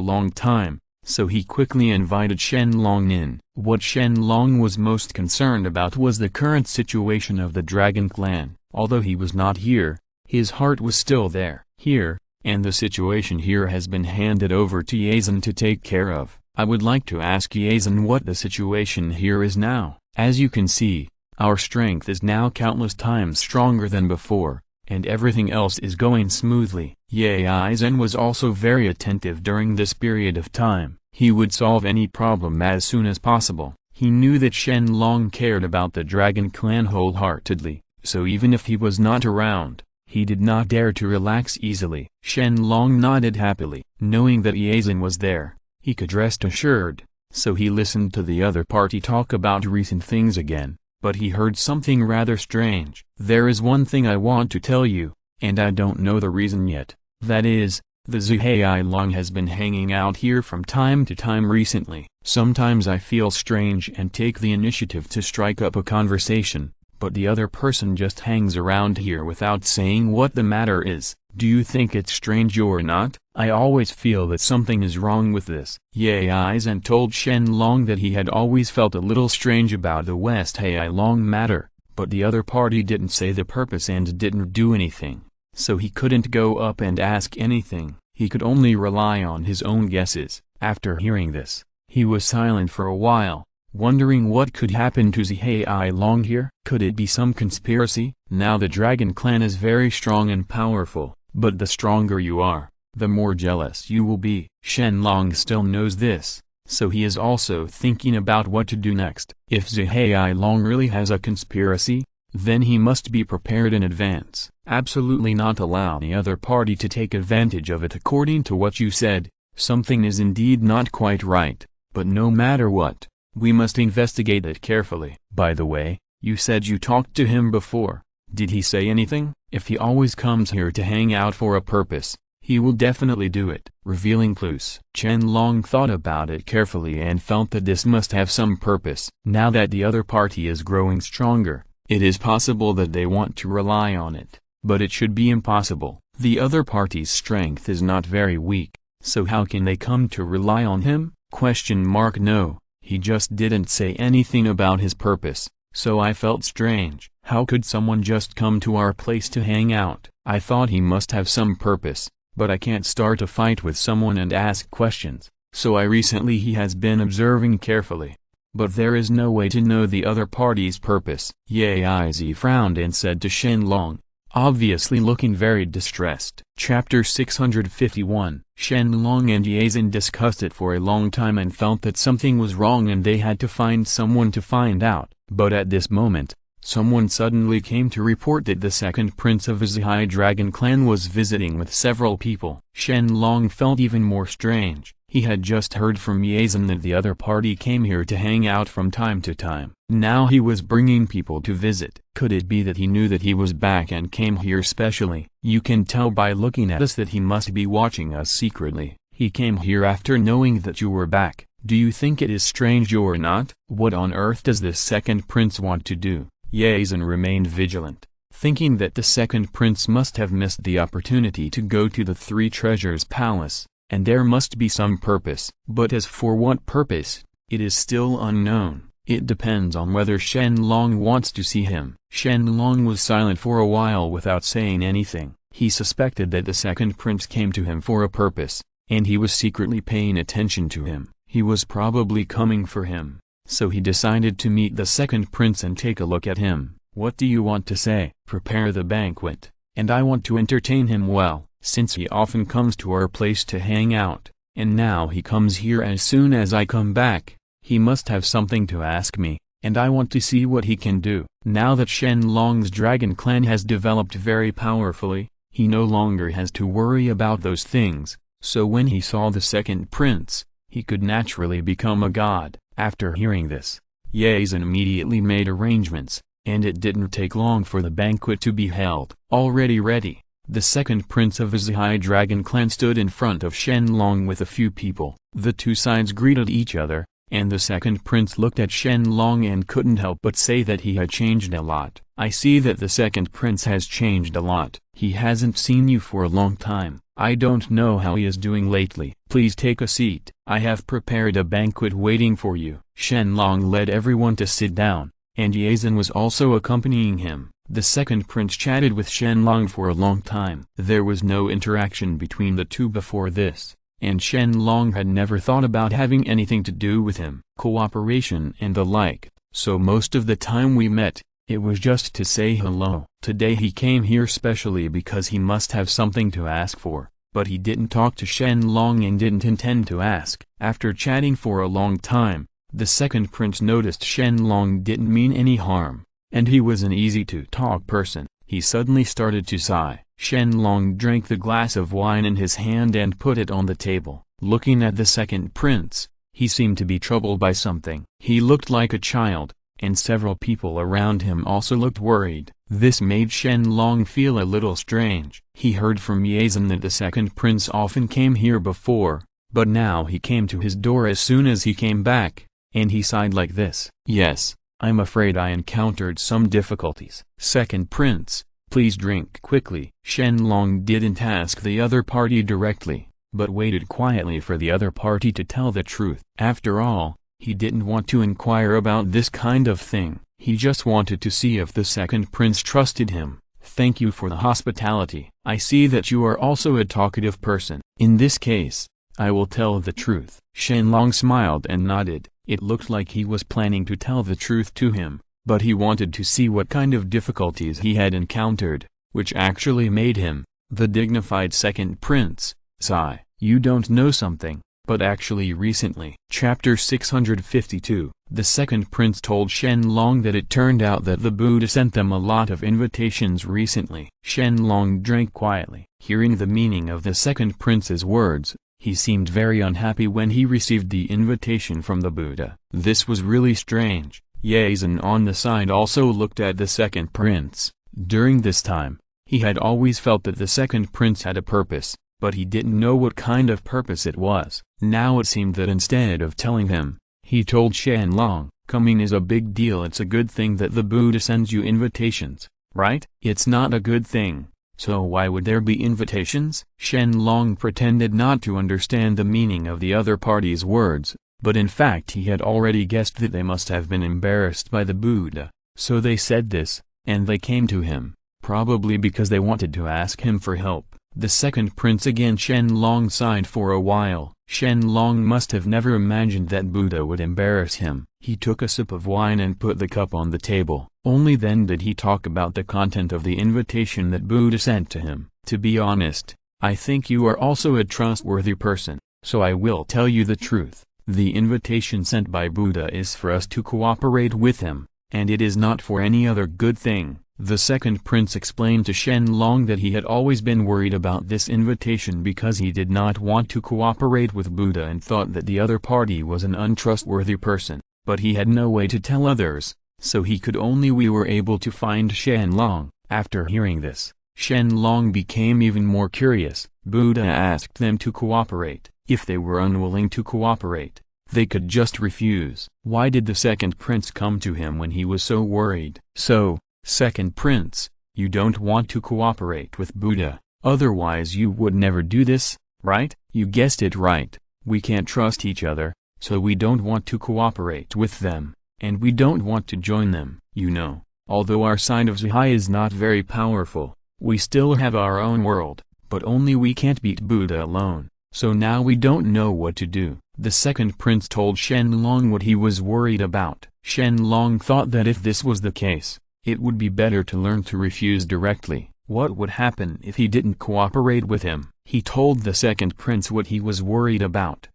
long time, so he quickly invited Shen Long in. What Shen Long was most concerned about was the current situation of the Dragon Clan. Although he was not here, his heart was still there. Here, and the situation here has been handed over to Aizen to take care of. I would like to ask Aizen what the situation here is now. As you can see, our strength is now countless times stronger than before, and everything else is going smoothly. Ye Aizen was also very attentive during this period of time. He would solve any problem as soon as possible. He knew that Shen Long cared about the Dragon Clan wholeheartedly, so even if he was not around, he did not dare to relax easily. Shen Long nodded happily. Knowing that Aizen was there, he could rest assured, so he listened to the other party talk about recent things again. But he heard something rather strange. "There is one thing I want to tell you, and I don't know the reason yet. That is, the Zhai Long has been hanging out here from time to time recently. Sometimes I feel strange and take the initiative to strike up a conversation, but the other person just hangs around here without saying what the matter is. Do you think it's strange or not? I always feel that something is wrong with this." Ye Aizen told Shen Long that he had always felt a little strange about the West Hai Long matter, but the other party didn't say the purpose and didn't do anything, so he couldn't go up and ask anything. He could only rely on his own guesses. After hearing this, he was silent for a while, wondering what could happen to Zhai Long here. Could it be some conspiracy? Now the Dragon Clan is very strong and powerful, but the stronger you are, the more jealous you will be. Shen Long still knows this, so he is also thinking about what to do next. If Zhai Long really has a conspiracy, then he must be prepared in advance. Absolutely not allow the other party to take advantage of it. According to what you said, something is indeed not quite right, but no matter what, we must investigate it carefully. By the way, you said you talked to him before. Did he say anything? If he always comes here to hang out for a purpose, he will definitely do it. Revealing clues. Shen Long thought about it carefully and felt that this must have some purpose. Now that the other party is growing stronger, it is possible that they want to rely on it, but it should be impossible. The other party's strength is not very weak, so how can they come to rely on him? No, he just didn't say anything about his purpose, so I felt strange. How could someone just come to our place to hang out? I thought he must have some purpose, but I can't start a fight with someone and ask questions, so he has been observing carefully. But there is no way to know the other party's purpose. Yizi frowned and said to Shen Long, obviously looking very distressed. Chapter 651. Shen Long and Yizi discussed it for a long time and felt that something was wrong and they had to find someone to find out. But at this moment, someone suddenly came to report that the second prince of the Zhai Dragon clan was visiting with several people. Shen Long felt even more strange. He had just heard from Yizi that the other party came here to hang out from time to time. Now he was bringing people to visit. Could it be that he knew that he was back and came here specially? You can tell by looking at us that he must be watching us secretly. He came here after knowing that you were back. Do you think it is strange you're not? What on earth does this second prince want to do? Yizi remained vigilant, thinking that the second prince must have missed the opportunity to go to the Three Treasures Palace, and there must be some purpose. But as for what purpose, it is still unknown. It depends on whether Shen Long wants to see him. Shen Long was silent for a while without saying anything. He suspected that the second prince came to him for a purpose, and he was secretly paying attention to him. He was probably coming for him, so he decided to meet the second prince and take a look at him. What do you want to say? Prepare the banquet, and I want to entertain him well, since he often comes to our place to hang out, and now he comes here as soon as I come back. He must have something to ask me, and I want to see what he can do. Now that Shen Long's dragon clan has developed very powerfully, he no longer has to worry about those things, so when he saw the second prince, he could naturally become a god. After hearing this, Yizi immediately made arrangements, and it didn't take long for the banquet to be held. Already ready, the second prince of the Zhai Dragon clan stood in front of Shen Long with a few people. The two sides greeted each other, and the second prince looked at Shen Long and couldn't help but say that he had changed a lot. I see that the second prince has changed a lot. He hasn't seen you for a long time. I don't know how he is doing lately. Please take a seat. I have prepared a banquet waiting for you. Shen Long led everyone to sit down, and Yizi was also accompanying him. The second prince chatted with Shen Long for a long time. There was no interaction between the two before this, and Shen Long had never thought about having anything to do with him, cooperation and the like, so most of the time we met, it was just to say hello. Today he came here specially because he must have something to ask for, but he didn't talk to Shen Long and didn't intend to ask. After chatting for a long time, the second prince noticed Shen Long didn't mean any harm, and he was an easy-to-talk person. He suddenly started to sigh. Shen Long drank the glass of wine in his hand and put it on the table. Looking at the second prince, he seemed to be troubled by something. He looked like a child, and several people around him also looked worried. This made Shen Long feel a little strange. He heard from Yizi that the second prince often came here before, but now he came to his door as soon as he came back, and he sighed like this. Yes, I'm afraid I encountered some difficulties. Second prince, please drink quickly. Shen Long didn't ask the other party directly, but waited quietly for the other party to tell the truth. After all, he didn't want to inquire about this kind of thing. He just wanted to see if the second prince trusted him. Thank you for the hospitality. I see that you are also a talkative person. In this case, I will tell the truth. Shen Long smiled and nodded. It looked like he was planning to tell the truth to him, but he wanted to see what kind of difficulties he had encountered, which actually made him, the dignified second prince, sigh. You don't know something, but actually recently. Chapter 652. The second prince told Shen Long that it turned out that the Buddha sent them a lot of invitations recently. Shen Long drank quietly. Hearing the meaning of the second prince's words, he seemed very unhappy when he received the invitation from the Buddha. This was really strange. Yizi on the side also looked at the second prince. During this time, he had always felt that the second prince had a purpose, but he didn't know what kind of purpose it was. Now it seemed that instead of telling him, he told Shen Long, coming is a big deal. It's a good thing that the Buddha sends you invitations, right? It's not a good thing, so why would there be invitations? Shen Long pretended not to understand the meaning of the other party's words, but in fact he had already guessed that they must have been embarrassed by the Buddha, so they said this, and they came to him, probably because they wanted to ask him for help. The second prince again. Shen Long sighed for a while. Shen Long must have never imagined that Buddha would embarrass him. He took a sip of wine and put the cup on the table. Only then did he talk about the content of the invitation that Buddha sent to him. To be honest, I think you are also a trustworthy person, so I will tell you the truth. The invitation sent by Buddha is for us to cooperate with him, and it is not for any other good thing. The second prince explained to Shen Long that he had always been worried about this invitation because he did not want to cooperate with Buddha and thought that the other party was an untrustworthy person, but he had no way to tell others, so he could only. We were able to find Shen Long. After hearing this, Shen Long became even more curious. Buddha asked them to cooperate. If they were unwilling to cooperate, they could just refuse. Why did the second prince come to him when he was so worried? So, second prince, you don't want to cooperate with Buddha, otherwise you would never do this, right? You guessed it right. We can't trust each other, so we don't want to cooperate with them, and we don't want to join them. You know, although our side of Zihai is not very powerful, we still have our own world, but only we can't beat Buddha alone. So now we don't know what to do. The second prince told Shen Long what he was worried about. Shen Long thought that if this was the case, it would be better to learn to refuse directly. What would happen if he didn't cooperate with him? He told the second prince what he was worried about.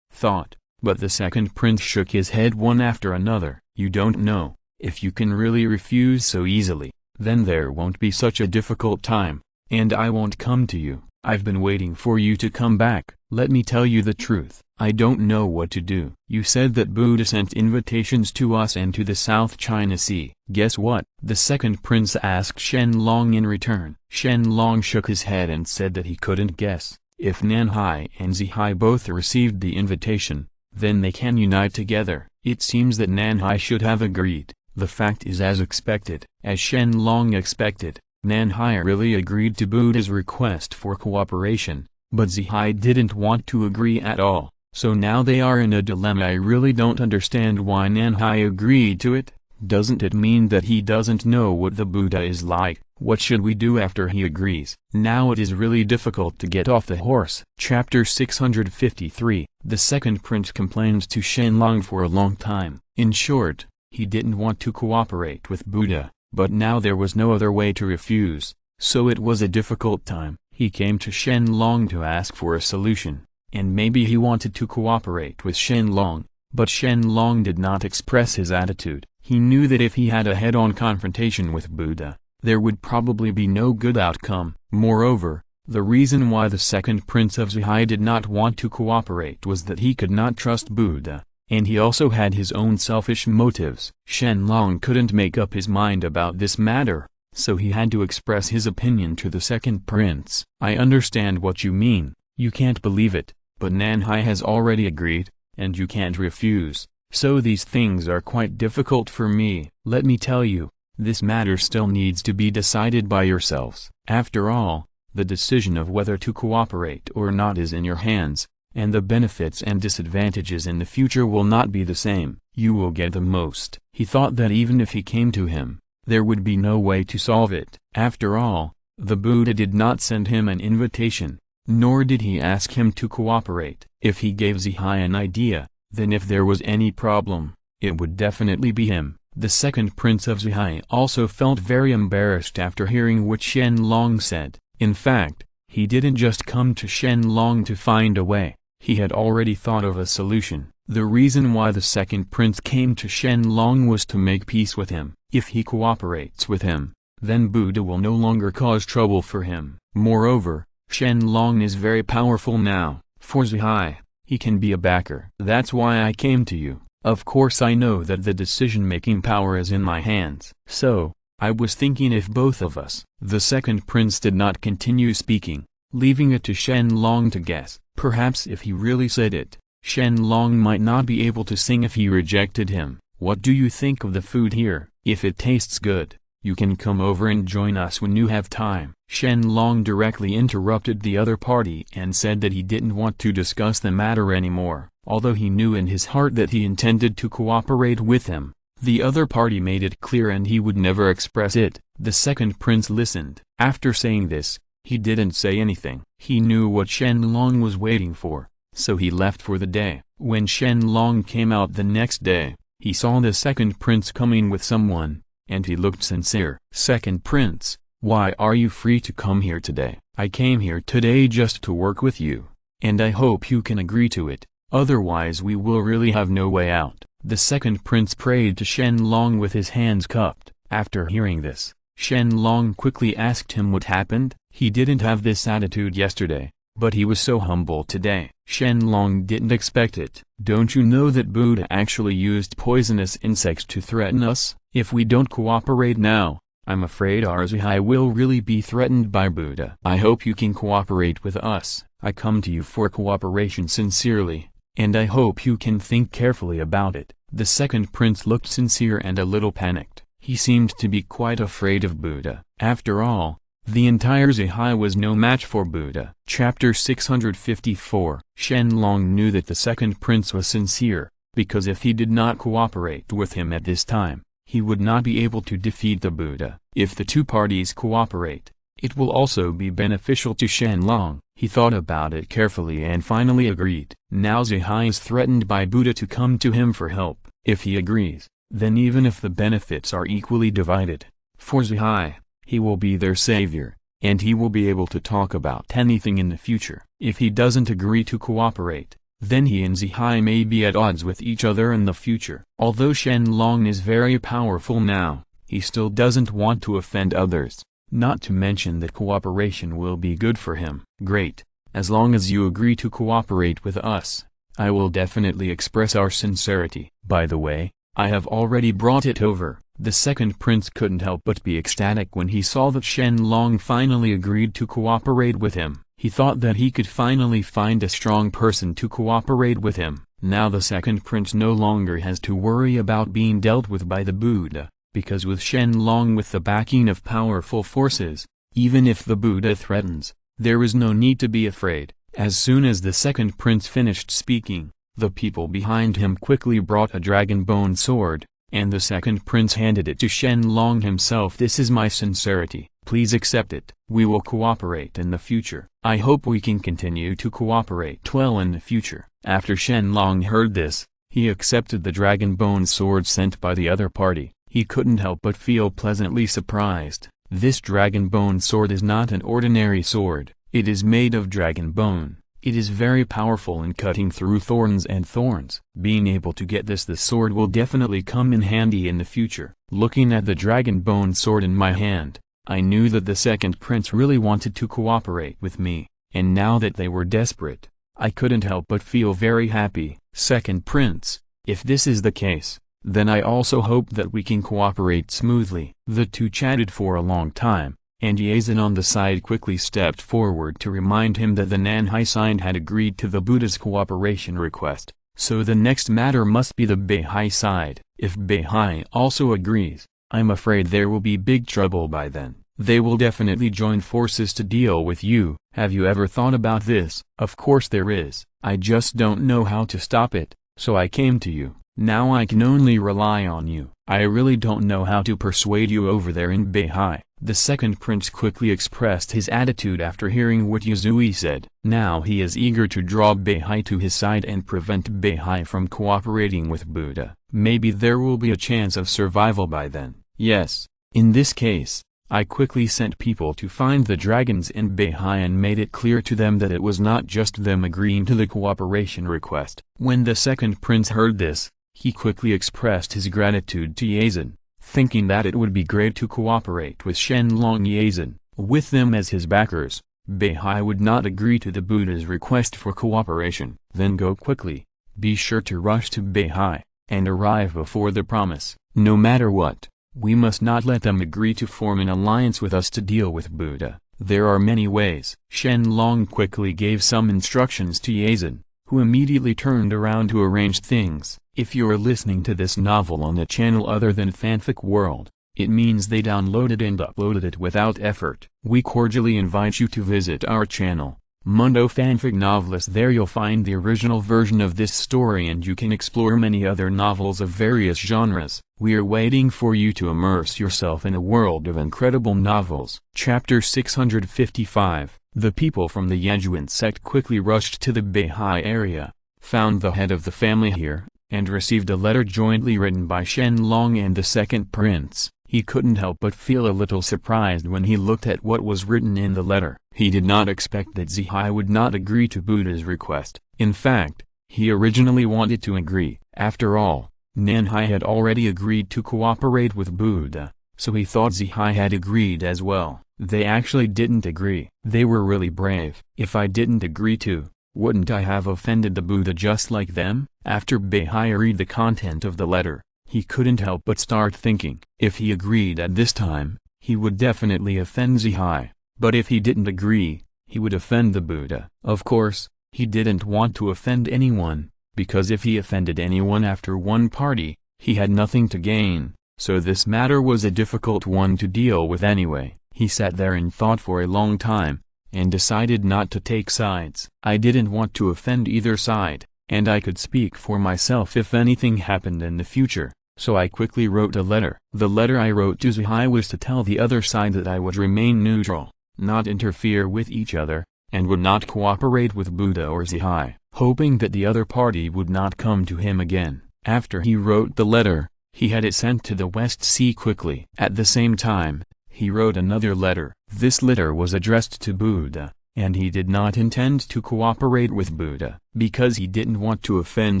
But the second prince shook his head one after another. You don't know. If you can really refuse so easily, then there won't be such a difficult time, and I won't come to you. I've been waiting for you to come back. Let me tell you the truth. I don't know what to do. You said that Buddha sent invitations to us and to the South China Sea. Guess what? The second prince asked Shen Long in return. Shen Long shook his head and said that he couldn't guess. If Nanhai and Zihai both received the invitation, then they can unite together. It seems that Nanhai should have agreed. The fact is as expected. As Shen Long expected, Nanhai really agreed to Buddha's request for cooperation, but Zihai didn't want to agree at all, so now they are in a dilemma. I really don't understand why Nanhai agreed to it. Doesn't it mean that he doesn't know what the Buddha is like? What should we do after he agrees? Now it is really difficult to get off the horse. Chapter 653. The second prince complained to Shen Long for a long time. In short, he didn't want to cooperate with Buddha, but now there was no other way to refuse, so it was a difficult time. He came to Shen Long to ask for a solution, and maybe he wanted to cooperate with Shen Long, but Shen Long did not express his attitude. He knew that if he had a head-on confrontation with Buddha, there would probably be no good outcome. Moreover, the reason why the second prince of Zihai did not want to cooperate was that he could not trust Buddha, and he also had his own selfish motives. Shen Long couldn't make up his mind about this matter, so he had to express his opinion to the second prince. I understand what you mean. You can't believe it, but Nanhai has already agreed, and you can't refuse, so these things are quite difficult for me. Let me tell you, this matter still needs to be decided by yourselves. After all, the decision of whether to cooperate or not is in your hands, and the benefits and disadvantages in the future will not be the same. You will get the most. He thought that even if he came to him, there would be no way to solve it. After all, the Buddha did not send him an invitation, nor did he ask him to cooperate. If he gave Zihai an idea, then if there was any problem, it would definitely be him. The second prince of Zihai also felt very embarrassed after hearing what Shen Long said. In fact, he didn't just come to Shen Long to find a way, he had already thought of a solution. The reason why the second prince came to Shen Long was to make peace with him. If he cooperates with him, then Buddha will no longer cause trouble for him. Moreover, Shen Long is very powerful now. For Zihai, he can be a backer. That's why I came to you. Of course I know that the decision-making power is in my hands. So, I was thinking if both of us. The second prince did not continue speaking, leaving it to Shen Long to guess. Perhaps if he really said it, Shen Long might not be able to sing if he rejected him. What do you think of the food here? If it tastes good, you can come over and join us when you have time. Shen Long directly interrupted the other party and said that he didn't want to discuss the matter anymore. Although he knew in his heart that he intended to cooperate with him, the other party made it clear and he would never express it. The second prince listened. After saying this, He didn't say anything. He knew what Shen Long was waiting for, so he left for the day. When Shen Long came out the next day, he saw the second prince coming with someone, and he looked sincere. "Second prince, why are you free to come here today?" "I came here today just to work with you, and I hope you can agree to it, otherwise we will really have no way out." The second prince prayed to Shen Long with his hands cupped. After hearing this, Shen Long quickly asked him what happened. He didn't have this attitude yesterday, but he was so humble today. Shen Long didn't expect it. "Don't you know that Buddha actually used poisonous insects to threaten us? If we don't cooperate now, I'm afraid our Zihai will really be threatened by Buddha. I hope you can cooperate with us. I come to you for cooperation sincerely, and I hope you can think carefully about it." The second prince looked sincere and a little panicked. He seemed to be quite afraid of Buddha. After all, the entire Zihai was no match for Buddha. Chapter 654. Shen Long knew that the second prince was sincere, because if he did not cooperate with him at this time, he would not be able to defeat the Buddha. If the two parties cooperate, it will also be beneficial to Shen Long. He thought about it carefully and finally agreed. Now Zihai is threatened by Buddha to come to him for help. If he agrees, then even if the benefits are equally divided, for Zihai, he will be their savior, and he will be able to talk about anything in the future. If he doesn't agree to cooperate, then he and Zihai may be at odds with each other in the future. Although Shen Long is very powerful now, he still doesn't want to offend others, not to mention that cooperation will be good for him. "Great, as long as you agree to cooperate with us, I will definitely express our sincerity. By the way, I have already brought it over." The second prince couldn't help but be ecstatic when he saw that Shen Long finally agreed to cooperate with him. He thought that he could finally find a strong person to cooperate with him. Now the second prince no longer has to worry about being dealt with by the Buddha, because with Shen Long with the backing of powerful forces, even if the Buddha threatens, there is no need to be afraid. As soon as the second prince finished speaking, the people behind him quickly brought a dragon bone sword, and the second prince handed it to Shen Long himself. "This is my sincerity. Please accept it. We will cooperate in the future. I hope we can continue to cooperate well in the future." After Shen Long heard this, he accepted the dragon bone sword sent by the other party. He couldn't help but feel pleasantly surprised. This dragon bone sword is not an ordinary sword. It is made of dragon bone. It is very powerful in cutting through thorns and thorns. Being able to get the sword will definitely come in handy in the future. Looking at the dragon bone sword in my hand, I knew that the second prince really wanted to cooperate with me, and now that they were desperate, I couldn't help but feel very happy. "Second prince, if this is the case, then I also hope that we can cooperate smoothly." The two chatted for a long time, and Yazan on the side quickly stepped forward to remind him that the Nanhai side had agreed to the Buddha's cooperation request, so the next matter must be the Beihai side. If Beihai also agrees, I'm afraid there will be big trouble by then. They will definitely join forces to deal with you. Have you ever thought about this? Of course there is. I just don't know how to stop it, so I came to you. Now I can only rely on you. I really don't know how to persuade you over there in Beihai. The second prince quickly expressed his attitude after hearing what Yuzui said. Now he is eager to draw Beihai to his side and prevent Beihai from cooperating with Buddha. Maybe there will be a chance of survival by then. Yes, in this case, I quickly sent people to find the dragons in Beihai and made it clear to them that it was not just them agreeing to the cooperation request. When the second prince heard this, he quickly expressed his gratitude to Yazan, thinking that it would be great to cooperate with Shen Long. Yazan, with them as his backers, Beihai would not agree to the Buddha's request for cooperation. Then go quickly, be sure to rush to Beihai, and arrive before the promise. No matter what, we must not let them agree to form an alliance with us to deal with Buddha. There are many ways. Shen Long quickly gave some instructions to Yazan, who immediately turned around to arrange things. If you're listening to this novel on a channel other than Fanfic World, it means they downloaded and uploaded it without effort. We cordially invite you to visit our channel, Mundo fanfic novelist. There you'll find the original version of this story, and you can explore many other novels of various genres. We are waiting for you to immerse yourself in a world of incredible novels. Chapter 655. The people from the Yejuan sect quickly rushed to the Beihai area, found the head of the family here, and received a letter jointly written by Shen Long and the second prince. He couldn't help but feel a little surprised when he looked at what was written in the letter. He did not expect that Zihai would not agree to Buddha's request. In fact, he originally wanted to agree. After all, Nanhai had already agreed to cooperate with Buddha, so he thought Zihai had agreed as well. They actually didn't agree. They were really brave. If I didn't agree to, wouldn't I have offended the Buddha just like them? After Beihai read the content of the letter, he couldn't help but start thinking. If he agreed at this time, he would definitely offend Zihai. But if he didn't agree, he would offend the Buddha. Of course, he didn't want to offend anyone, because if he offended anyone after one party, he had nothing to gain. So this matter was a difficult one to deal with anyway. He sat there and thought for a long time, and decided not to take sides. I didn't want to offend either side, and I could speak for myself if anything happened in the future, so I quickly wrote a letter. The letter I wrote to Zihai was to tell the other side that I would remain neutral, not interfere with each other, and would not cooperate with Buddha or Zihai, hoping that the other party would not come to him again. After he wrote the letter, he had it sent to the West Sea quickly. At the same time, he wrote another letter. This letter was addressed to Buddha, and he did not intend to cooperate with Buddha, because he didn't want to offend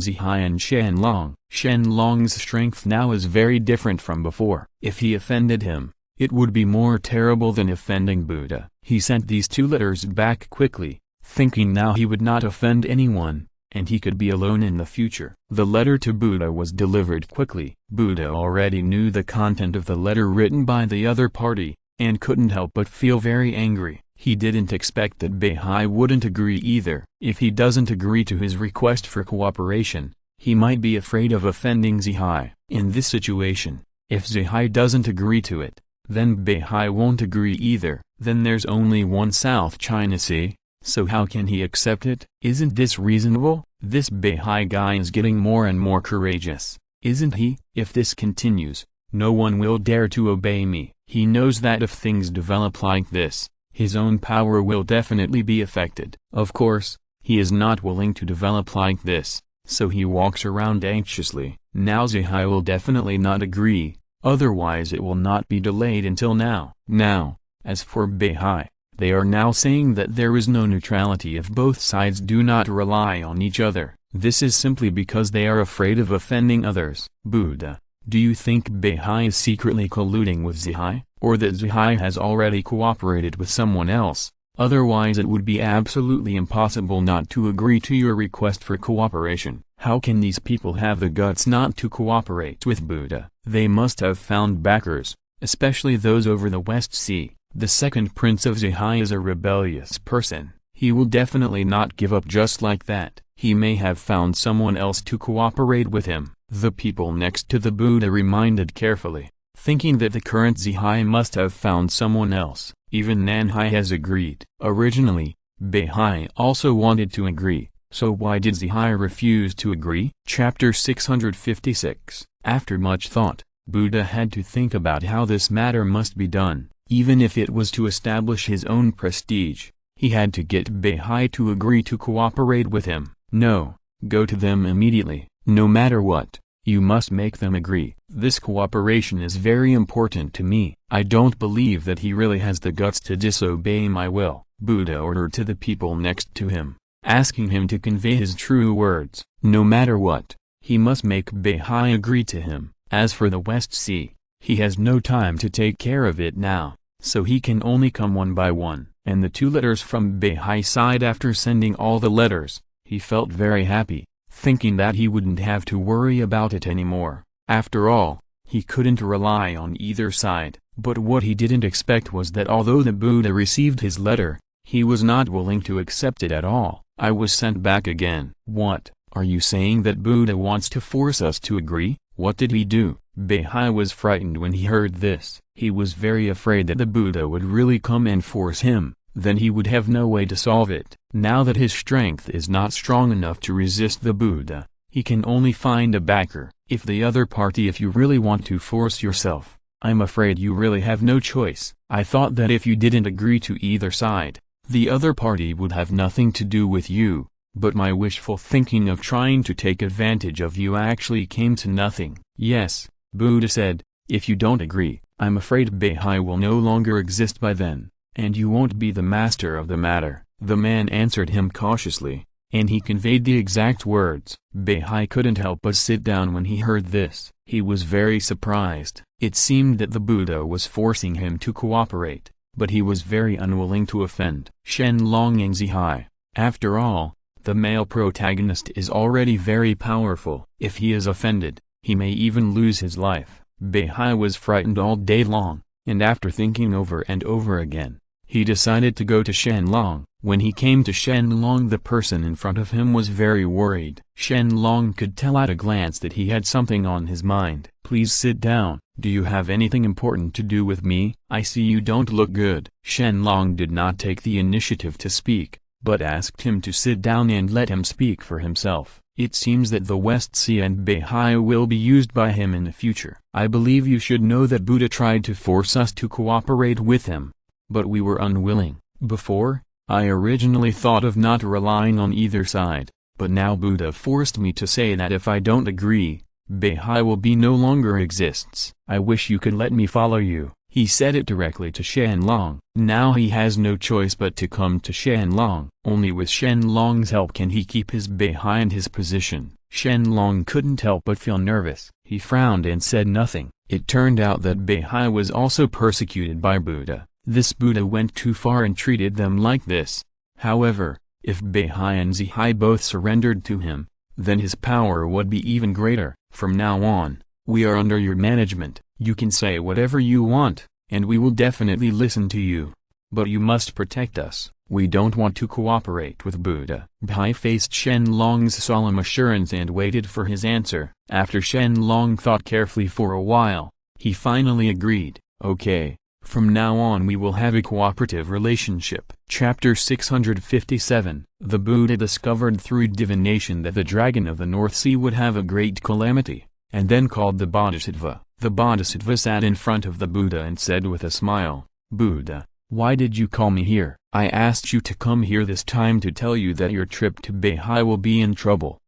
Zihai and Shen Long. Shen Long's strength now is very different from before. If he offended him, it would be more terrible than offending Buddha. He sent these two letters back quickly, thinking now he would not offend anyone, and he could be alone in the future. The letter to Buddha was delivered quickly. Buddha already knew the content of the letter written by the other party, and couldn't help but feel very angry. He didn't expect that Beihai wouldn't agree either. If he doesn't agree to his request for cooperation, he might be afraid of offending Zihai. In this situation, if Zihai doesn't agree to it, then Beihai won't agree either. Then there's only one South China Sea, so how can he accept it? Isn't this reasonable? This Beihai guy is getting more and more courageous, isn't he? If this continues, no one will dare to obey me. He knows that if things develop like this, his own power will definitely be affected. Of course, he is not willing to develop like this, so he walks around anxiously. Now Zihai will definitely not agree, otherwise it will not be delayed until now. Now, as for Beihai, they are now saying that there is no neutrality if both sides do not rely on each other. This is simply because they are afraid of offending others. Buddha, do you think Beihai is secretly colluding with Zihai, or that Zihai has already cooperated with someone else? Otherwise it would be absolutely impossible not to agree to your request for cooperation. How can these people have the guts not to cooperate with Buddha? They must have found backers, especially those over the West Sea. The second prince of Zihai is a rebellious person. He will definitely not give up just like that. He may have found someone else to cooperate with him. The people next to the Buddha reminded carefully, thinking that the current Zihai must have found someone else. Even Nanhai has agreed. Originally, Beihai also wanted to agree, so why did Zihai refuse to agree? Chapter 656. After much thought, Buddha had to think about how this matter must be done. Even if it was to establish his own prestige, he had to get Beihai to agree to cooperate with him. No, go to them immediately, no matter what, you must make them agree. This cooperation is very important to me. I don't believe that he really has the guts to disobey my will. Buddha ordered to the people next to him, asking him to convey his true words. No matter what, he must make Beihai agree to him. As for the West Sea, he has no time to take care of it now, so he can only come one by one. And the two letters from Beihai's side. After sending all the letters, he felt very happy, thinking that he wouldn't have to worry about it anymore. After all, he couldn't rely on either side. But what he didn't expect was that although the Buddha received his letter, he was not willing to accept it at all. I was sent back again. What, are you saying that Buddha wants to force us to agree? What did he do? Beihai was frightened when he heard this. He was very afraid that the Buddha would really come and force him. then he would have no way to solve it. Now that his strength is not strong enough to resist the Buddha, he can only find a backer. If the other party, if you really want to force yourself, I'm afraid you really have no choice. I thought that if you didn't agree to either side, the other party would have nothing to do with you, but my wishful thinking of trying to take advantage of you actually came to nothing. Yes, Buddha said, if you don't agree, I'm afraid Beihai will no longer exist by then, and you won't be the master of the matter. The man answered him cautiously, and he conveyed the exact words. Beihai couldn't help but sit down when he heard this. He was very surprised. It seemed that the Buddha was forcing him to cooperate, but he was very unwilling to offend. Shen Long and Zihai. After all, the male protagonist is already very powerful. If he is offended, he may even lose his life. Beihai was frightened all day long, and after thinking over and over again, he decided to go to Shen Long. When he came to Shen Long, the person in front of him was very worried. Shen Long could tell at a glance that he had something on his mind. Please sit down. Do you have anything important to do with me? I see you don't look good. Shen Long did not take the initiative to speak, but asked him to sit down and let him speak for himself. It seems that the West Sea and Beihai will be used by him in the future. I believe you should know that Buddha tried to force us to cooperate with him, but we were unwilling. Before, I originally thought of not relying on either side, but now Buddha forced me to say that if I don't agree, Beihai will be no longer exists. I wish you could let me follow you. He said it directly to Shen Long. Now he has no choice but to come to Shen Long. Only with Shen Long's help can he keep his Beihai and his position. Shen Long couldn't help but feel nervous. He frowned and said nothing. It turned out that Beihai was also persecuted by Buddha. This Buddha went too far and treated them like this. However, if Beihai and Zihai both surrendered to him, then his power would be even greater. From now on, we are under your management. You can say whatever you want, and we will definitely listen to you. But you must protect us. We don't want to cooperate with Buddha. Beihai faced Shen Long's solemn assurance and waited for his answer. After Shen Long thought carefully for a while, he finally agreed. Okay, from now on we will have a cooperative relationship. Chapter 657. The Buddha discovered through divination that the dragon of the North Sea would have a great calamity, and then called the Bodhisattva. The Bodhisattva sat in front of the Buddha and said with a smile, Buddha, why did you call me here? I asked you to come here this time to tell you that your trip to Beihai will be in trouble.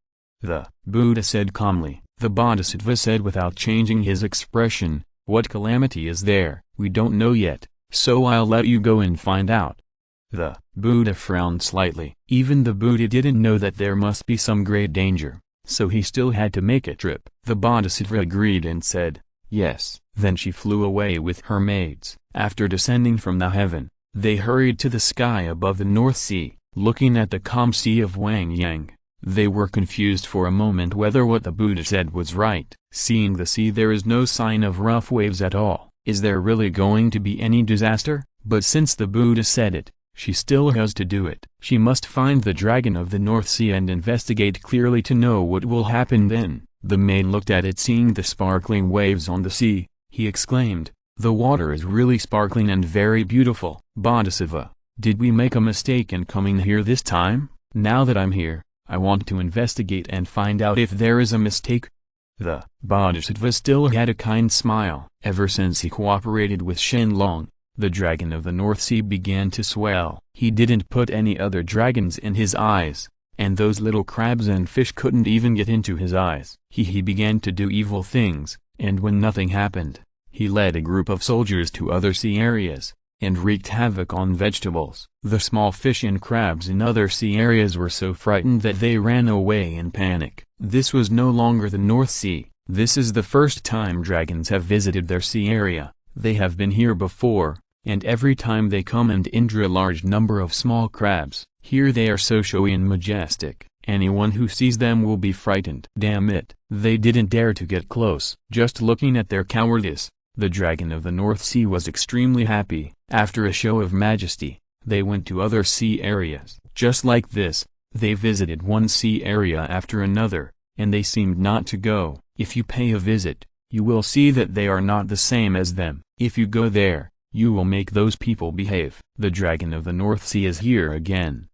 The Buddha said calmly. The Bodhisattva said without changing his expression, what calamity is there? We don't know yet, so I'll let you go and find out. The Buddha frowned slightly. Even the Buddha didn't know that there must be some great danger, so he still had to make a trip. The Bodhisattva agreed and said, yes. Then she flew away with her maids. After descending from the heaven, they hurried to the sky above the North Sea. Looking at the calm sea of Wang Yang, they were confused for a moment whether what the Buddha said was right. Seeing the sea, there is no sign of rough waves at all. Is there really going to be any disaster? But since the Buddha said it, she still has to do it. She must find the dragon of the North Sea and investigate clearly to know what will happen then. The maid looked at it, seeing the sparkling waves on the sea. He exclaimed, the water is really sparkling and very beautiful. Bodhisattva, did we make a mistake in coming here this time? Now that I'm here, I want to investigate and find out if there is a mistake. The Bodhisattva still had a kind smile. Ever since he cooperated with Shen Long, the dragon of the North Sea began to swell. He didn't put any other dragons in his eyes, and those little crabs and fish couldn't even get into his eyes. He began to do evil things, and when nothing happened, he led a group of soldiers to other sea areas, and wreaked havoc on vegetables. The small fish and crabs in other sea areas were so frightened that they ran away in panic. This was no longer the North Sea. This is the first time dragons have visited their sea area. They have been here before, and every time they come and injure a large number of small crabs. Here they are so showy and majestic. Anyone who sees them will be frightened. Damn it, they didn't dare to get close. Just looking at their cowardice, the dragon of the North Sea was extremely happy. After a show of majesty, they went to other sea areas. Just like this, they visited one sea area after another, and they seemed not to go. If you pay a visit, you will see that they are not the same as them. If you go there, You will make those people behave. The dragon of the North Sea is here again.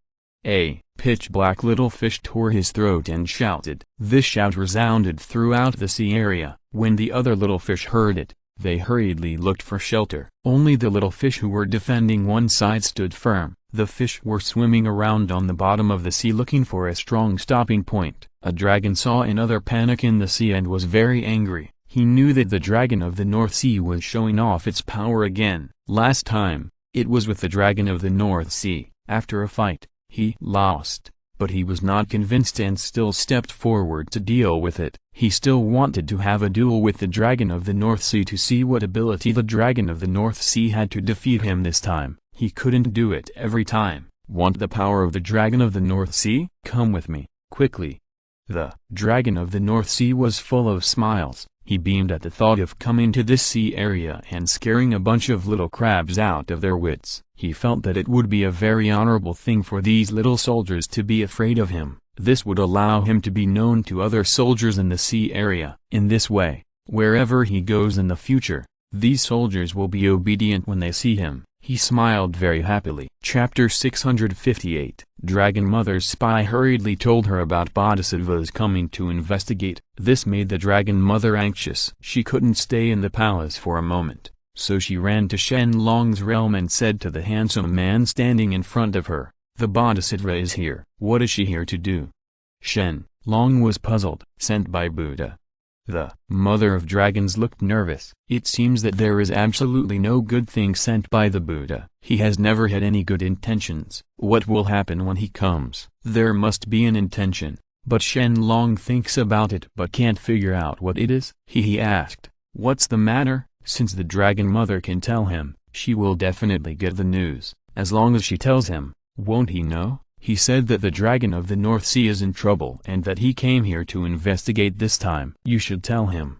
A pitch-black little fish tore his throat and shouted. This shout resounded throughout the sea area. When the other little fish heard it, they hurriedly looked for shelter. Only the little fish who were defending one side stood firm. The fish were swimming around on the bottom of the sea looking for a strong stopping point. A dragon saw another panic in the sea and was very angry. He knew that the dragon of the North Sea was showing off its power again. Last time, it was with the dragon of the North Sea. After a fight, he lost, but he was not convinced and still stepped forward to deal with it. He still wanted to have a duel with the dragon of the North Sea to see what ability the dragon of the North Sea had to defeat him this time. He couldn't do it every time. Want the power of the dragon of the North Sea? Come with me, quickly. The dragon of the North Sea was full of smiles. He beamed at the thought of coming to this sea area and scaring a bunch of little crabs out of their wits. He felt that it would be a very honorable thing for these little soldiers to be afraid of him. This would allow him to be known to other soldiers in the sea area. In this way, wherever he goes in the future, these soldiers will be obedient when they see him. He smiled very happily. Chapter 658. Dragon Mother's spy hurriedly told her about Bodhisattva's coming to investigate. This made the Dragon Mother anxious. She couldn't stay in the palace for a moment, so she ran to Shen Long's realm and said to the handsome man standing in front of her, "The Bodhisattva is here." "What is she here to do?" Shen Long was puzzled. "Sent by Buddha." The mother of dragons looked nervous. "It seems that there is absolutely no good thing sent by the Buddha. He has never had any good intentions. What will happen when he comes?" "There must be an intention, but Shen Long thinks about it but can't figure out what it is." He asked, "What's the matter?" Since the dragon mother can tell him, she will definitely get the news. As long as she tells him, won't he know? He said that the dragon of the North Sea is in trouble and that he came here to investigate this time. You should tell him.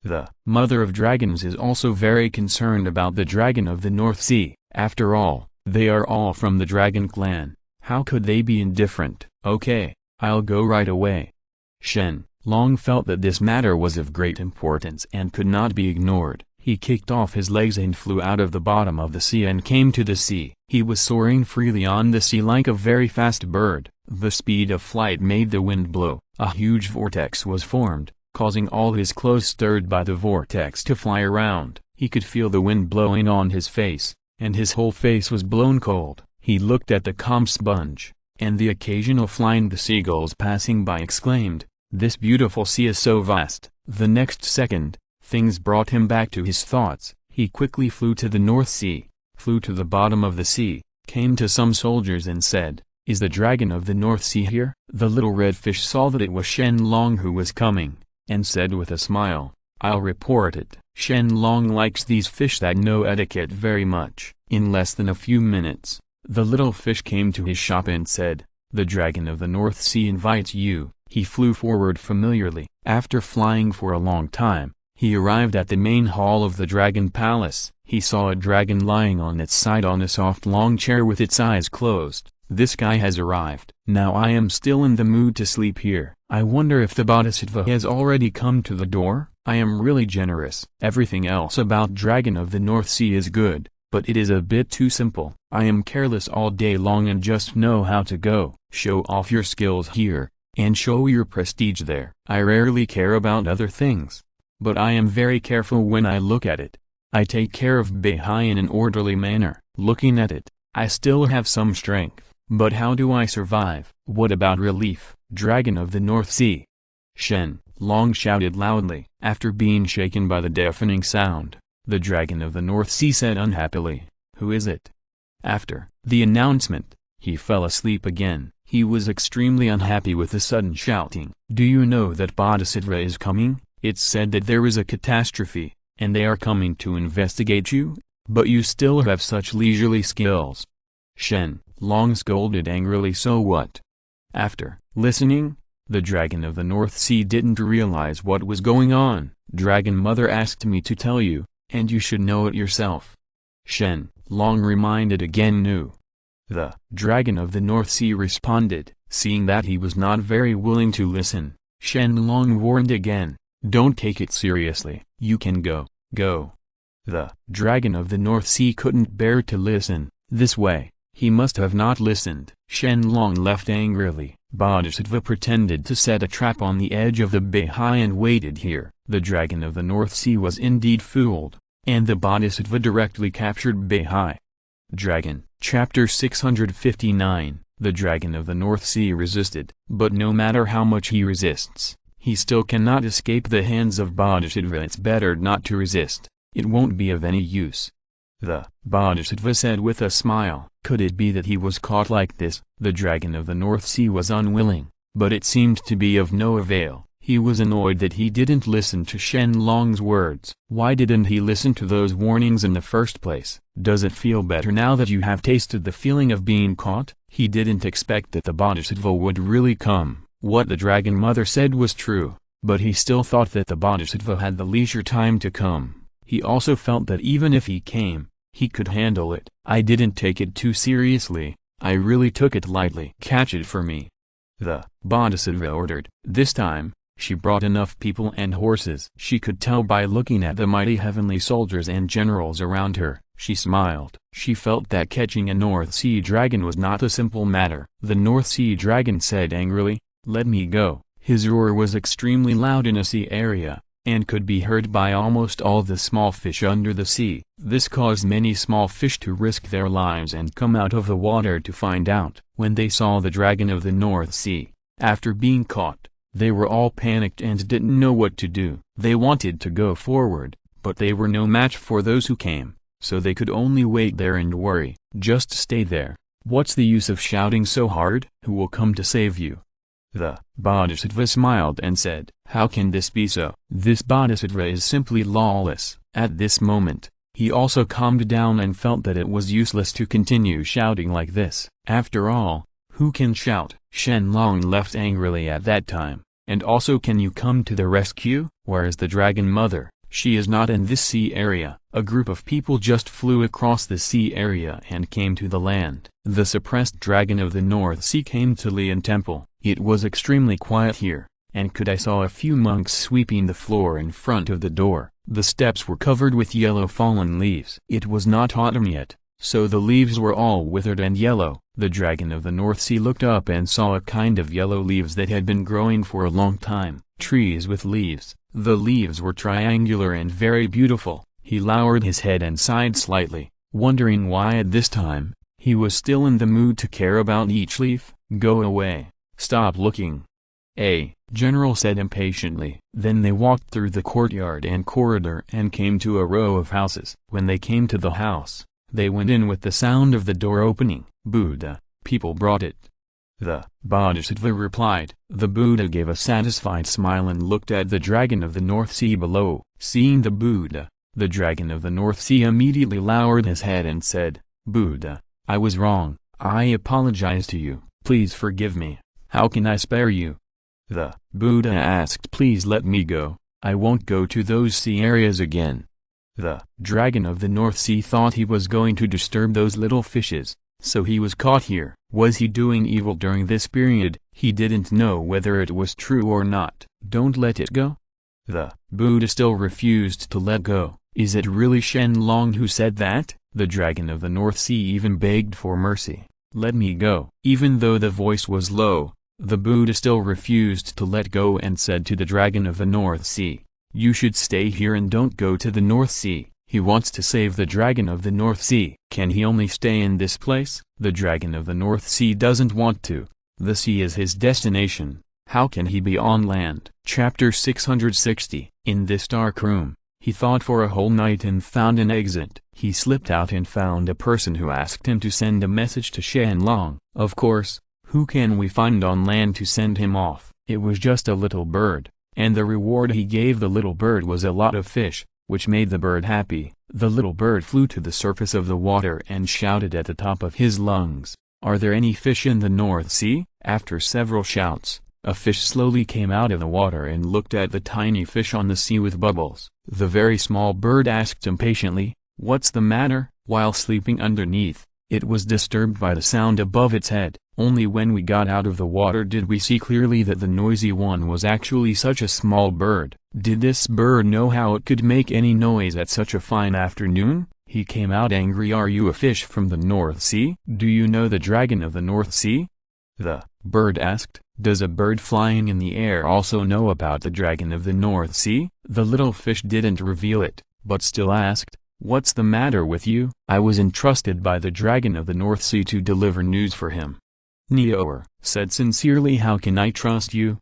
The mother of dragons is also very concerned about the dragon of the North Sea. After all, they are all from the dragon clan. How could they be indifferent? "Okay, I'll go right away." Shen Long felt that this matter was of great importance and could not be ignored. He kicked off his legs and flew out of the bottom of the sea and came to the sea. He was soaring freely on the sea like a very fast bird. The speed of flight made the wind blow. A huge vortex was formed, causing all his clothes stirred by the vortex to fly around. He could feel the wind blowing on his face, and his whole face was blown cold. He looked at the calm sponge, and the occasional flying the seagulls passing by exclaimed, "This beautiful sea is so vast." The next second, things brought him back to his thoughts. He quickly flew to the North Sea, flew to the bottom of the sea, came to some soldiers and said, "Is the dragon of the North Sea here?" The little red fish saw that it was Shen Long who was coming, and said with a smile, "I'll report it." Shen Long likes these fish that know etiquette very much. In less than a few minutes, the little fish came to his shop and said, "The dragon of the North Sea invites you." He flew forward familiarly. After flying for a long time, he arrived at the main hall of the Dragon Palace. He saw a dragon lying on its side on a soft long chair with its eyes closed. "This guy has arrived. Now I am still in the mood to sleep here. I wonder if the Bodhisattva has already come to the door? I am really generous." Everything else about Dragon of the North Sea is good, but it is a bit too simple. "I am careless all day long and just know how to go." Show off your skills here, and show your prestige there. I rarely care about other things, but I am very careful when I look at it. I take care of Beihai in an orderly manner. Looking at it, I still have some strength, but how do I survive? What about relief, Dragon of the North Sea? Shen Long shouted loudly. After being shaken by the deafening sound, the Dragon of the North Sea said unhappily, "Who is it?" After the announcement, he fell asleep again. He was extremely unhappy with the sudden shouting. "Do you know that Bodhisattva is coming? It's said that there is a catastrophe, and they are coming to investigate you, but you still have such leisurely skills." Shen Long scolded angrily. "So what?" After listening, the Dragon of the North Sea didn't realize what was going on. "Dragon Mother asked me to tell you, and you should know it yourself." Shen Long reminded again. "Knew." The Dragon of the North Sea responded. Seeing that he was not very willing to listen, Shen Long warned again, "Don't take it seriously. You can go." The dragon of the North Sea couldn't bear to listen this way. He must have not listened. Shen Long left angrily. Bodhisattva pretended to set a trap on the edge of the Beihai and waited here. The dragon of the North Sea was indeed fooled, and the Bodhisattva directly captured Beihai. Dragon. Chapter 659. The dragon of the North Sea resisted, but no matter how much he resists, he still cannot escape the hands of Bodhisattva. It's better not to resist. It won't be of any use. The Bodhisattva said with a smile. Could it be that he was caught like this? The dragon of the North Sea was unwilling, but it seemed to be of no avail. He was annoyed that he didn't listen to Shen Long's words. Why didn't he listen to those warnings in the first place? Does it feel better now that you have tasted the feeling of being caught? He didn't expect that the Bodhisattva would really come. What the dragon mother said was true, but he still thought that the Bodhisattva had the leisure time to come. He also felt that even if he came, he could handle it. I didn't take it too seriously, I really took it lightly. Catch it for me, the Bodhisattva ordered. This time, she brought enough people and horses. She could tell by looking at the mighty heavenly soldiers and generals around her. She smiled. She felt that catching a North Sea dragon was not a simple matter. The North Sea dragon said angrily, "Let me go." His roar was extremely loud in a sea area, and could be heard by almost all the small fish under the sea. This caused many small fish to risk their lives and come out of the water to find out. When they saw the dragon of the North Sea, after being caught, they were all panicked and didn't know what to do. They wanted to go forward, but they were no match for those who came, so they could only wait there and worry. Just stay there. What's the use of shouting so hard? Who will come to save you? The Bodhisattva smiled and said, "How can this be so? This Bodhisattva is simply lawless." At this moment, he also calmed down and felt that it was useless to continue shouting like this. After all, who can shout? Shen Long left angrily at that time. And also, can you come to the rescue? Where is the dragon mother? She is not in this sea area. A group of people just flew across the sea area and came to the land. The suppressed dragon of the North Sea came to Lian Temple. It was extremely quiet here, and I saw a few monks sweeping the floor in front of the door. The steps were covered with yellow fallen leaves. It was not autumn yet, so the leaves were all withered and yellow. The dragon of the North Sea looked up and saw a kind of yellow leaves that had been growing for a long time. Trees with leaves. The leaves were triangular and very beautiful. He lowered his head and sighed slightly, wondering why at this time, he was still in the mood to care about each leaf. "Go away. Stop looking." A general said impatiently. Then they walked through the courtyard and corridor and came to a row of houses. When they came to the house, they went in with the sound of the door opening. "Buddha, people brought it." The Bodhisattva replied. The Buddha gave a satisfied smile and looked at the dragon of the North Sea below. Seeing the Buddha, the dragon of the North Sea immediately lowered his head and said, "Buddha, I was wrong. I apologize to you. Please forgive me. How can I spare you?" The Buddha asked, "Please let me go. I won't go to those sea areas again." The dragon of the North Sea thought he was going to disturb those little fishes, so he was caught here. Was he doing evil during this period? He didn't know whether it was true or not. "Don't let it go?" The Buddha still refused to let go. "Is it really Shen Long who said that?" The dragon of the North Sea even begged for mercy. "Let me go." Even though the voice was low, the Buddha still refused to let go and said to the dragon of the North Sea, "You should stay here and don't go to the North Sea." He wants to save the dragon of the North Sea. Can he only stay in this place? The dragon of the North Sea doesn't want to. The sea is his destination. How can he be on land? Chapter 660. In this dark room, he thought for a whole night and found an exit. He slipped out and found a person who asked him to send a message to Shen Long. Of course, who can we find on land to send him off? It was just a little bird, and the reward he gave the little bird was a lot of fish, which made the bird happy. The little bird flew to the surface of the water and shouted at the top of his lungs, "Are there any fish in the North Sea?" After several shouts, a fish slowly came out of the water and looked at the tiny fish on the sea with bubbles. The very small bird asked impatiently, "What's the matter?" While sleeping underneath, it was disturbed by the sound above its head. Only when we got out of the water did we see clearly that the noisy one was actually such a small bird. Did this bird know how it could make any noise at such a fine afternoon? He came out angry. Are you a fish from the North Sea? Do you know the dragon of the North Sea? The bird asked. Does a bird flying in the air also know about the dragon of the North Sea? The little fish didn't reveal it, but still asked, what's the matter with you? I was entrusted by the dragon of the North Sea to deliver news for him. Nuwa said sincerely, how can I trust you?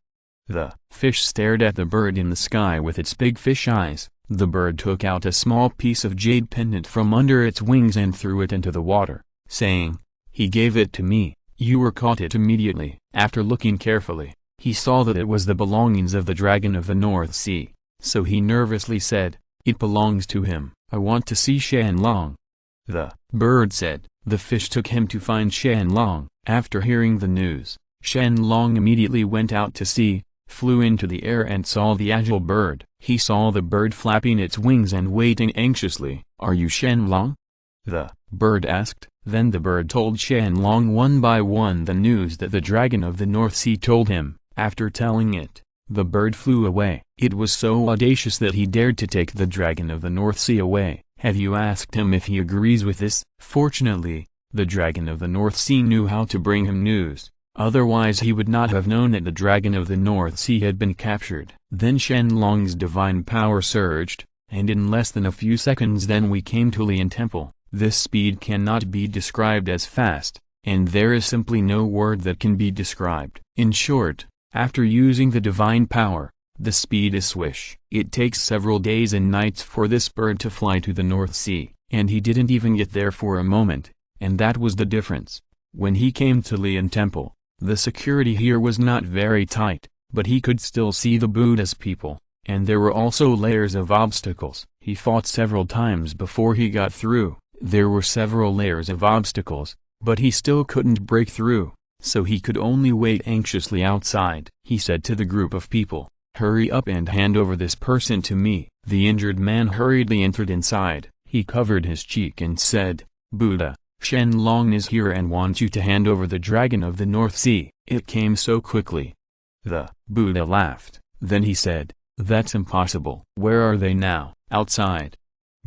The fish stared at the bird in the sky with its big fish eyes. The bird took out a small piece of jade pendant from under its wings and threw it into the water, saying, he gave it to me. Yuer caught it immediately. After looking carefully, he saw that it was the belongings of the dragon of the North Sea, so he nervously said, it belongs to him. I want to see Shen Long. The bird said. The fish took him to find Shen Long. After hearing the news, Shen Long immediately went out to sea, flew into the air and saw the agile bird. He saw the bird flapping its wings and waiting anxiously. Are you Shen Long? The bird asked. Then the bird told Shen Long one by one the news that the dragon of the North Sea told him. After telling it, the bird flew away. It was so audacious that he dared to take the dragon of the North Sea away. Have you asked him if he agrees with this? Fortunately, the dragon of the North Sea knew how to bring him news. Otherwise he would not have known that the dragon of the North Sea had been captured. Then Shen Long's divine power surged, and in less than a few seconds then we came to Lian Temple. This speed cannot be described as fast, and there is simply no word that can be described. In short, after using the divine power, the speed is swish. It takes several days and nights for this bird to fly to the North Sea, and he didn't even get there for a moment, and that was the difference. When he came to Lian Temple, the security here was not very tight, but he could still see the Buddha's people, and there were also layers of obstacles. He fought several times before he got through. There were several layers of obstacles, but he still couldn't break through, so he could only wait anxiously outside. He said to the group of people, hurry up and hand over this person to me. The injured man hurriedly entered inside. He covered his cheek and said, Buddha, Shen Long is here and wants you to hand over the dragon of the North Sea. It came so quickly. The Buddha laughed. Then he said, that's impossible. Where are they now? Outside.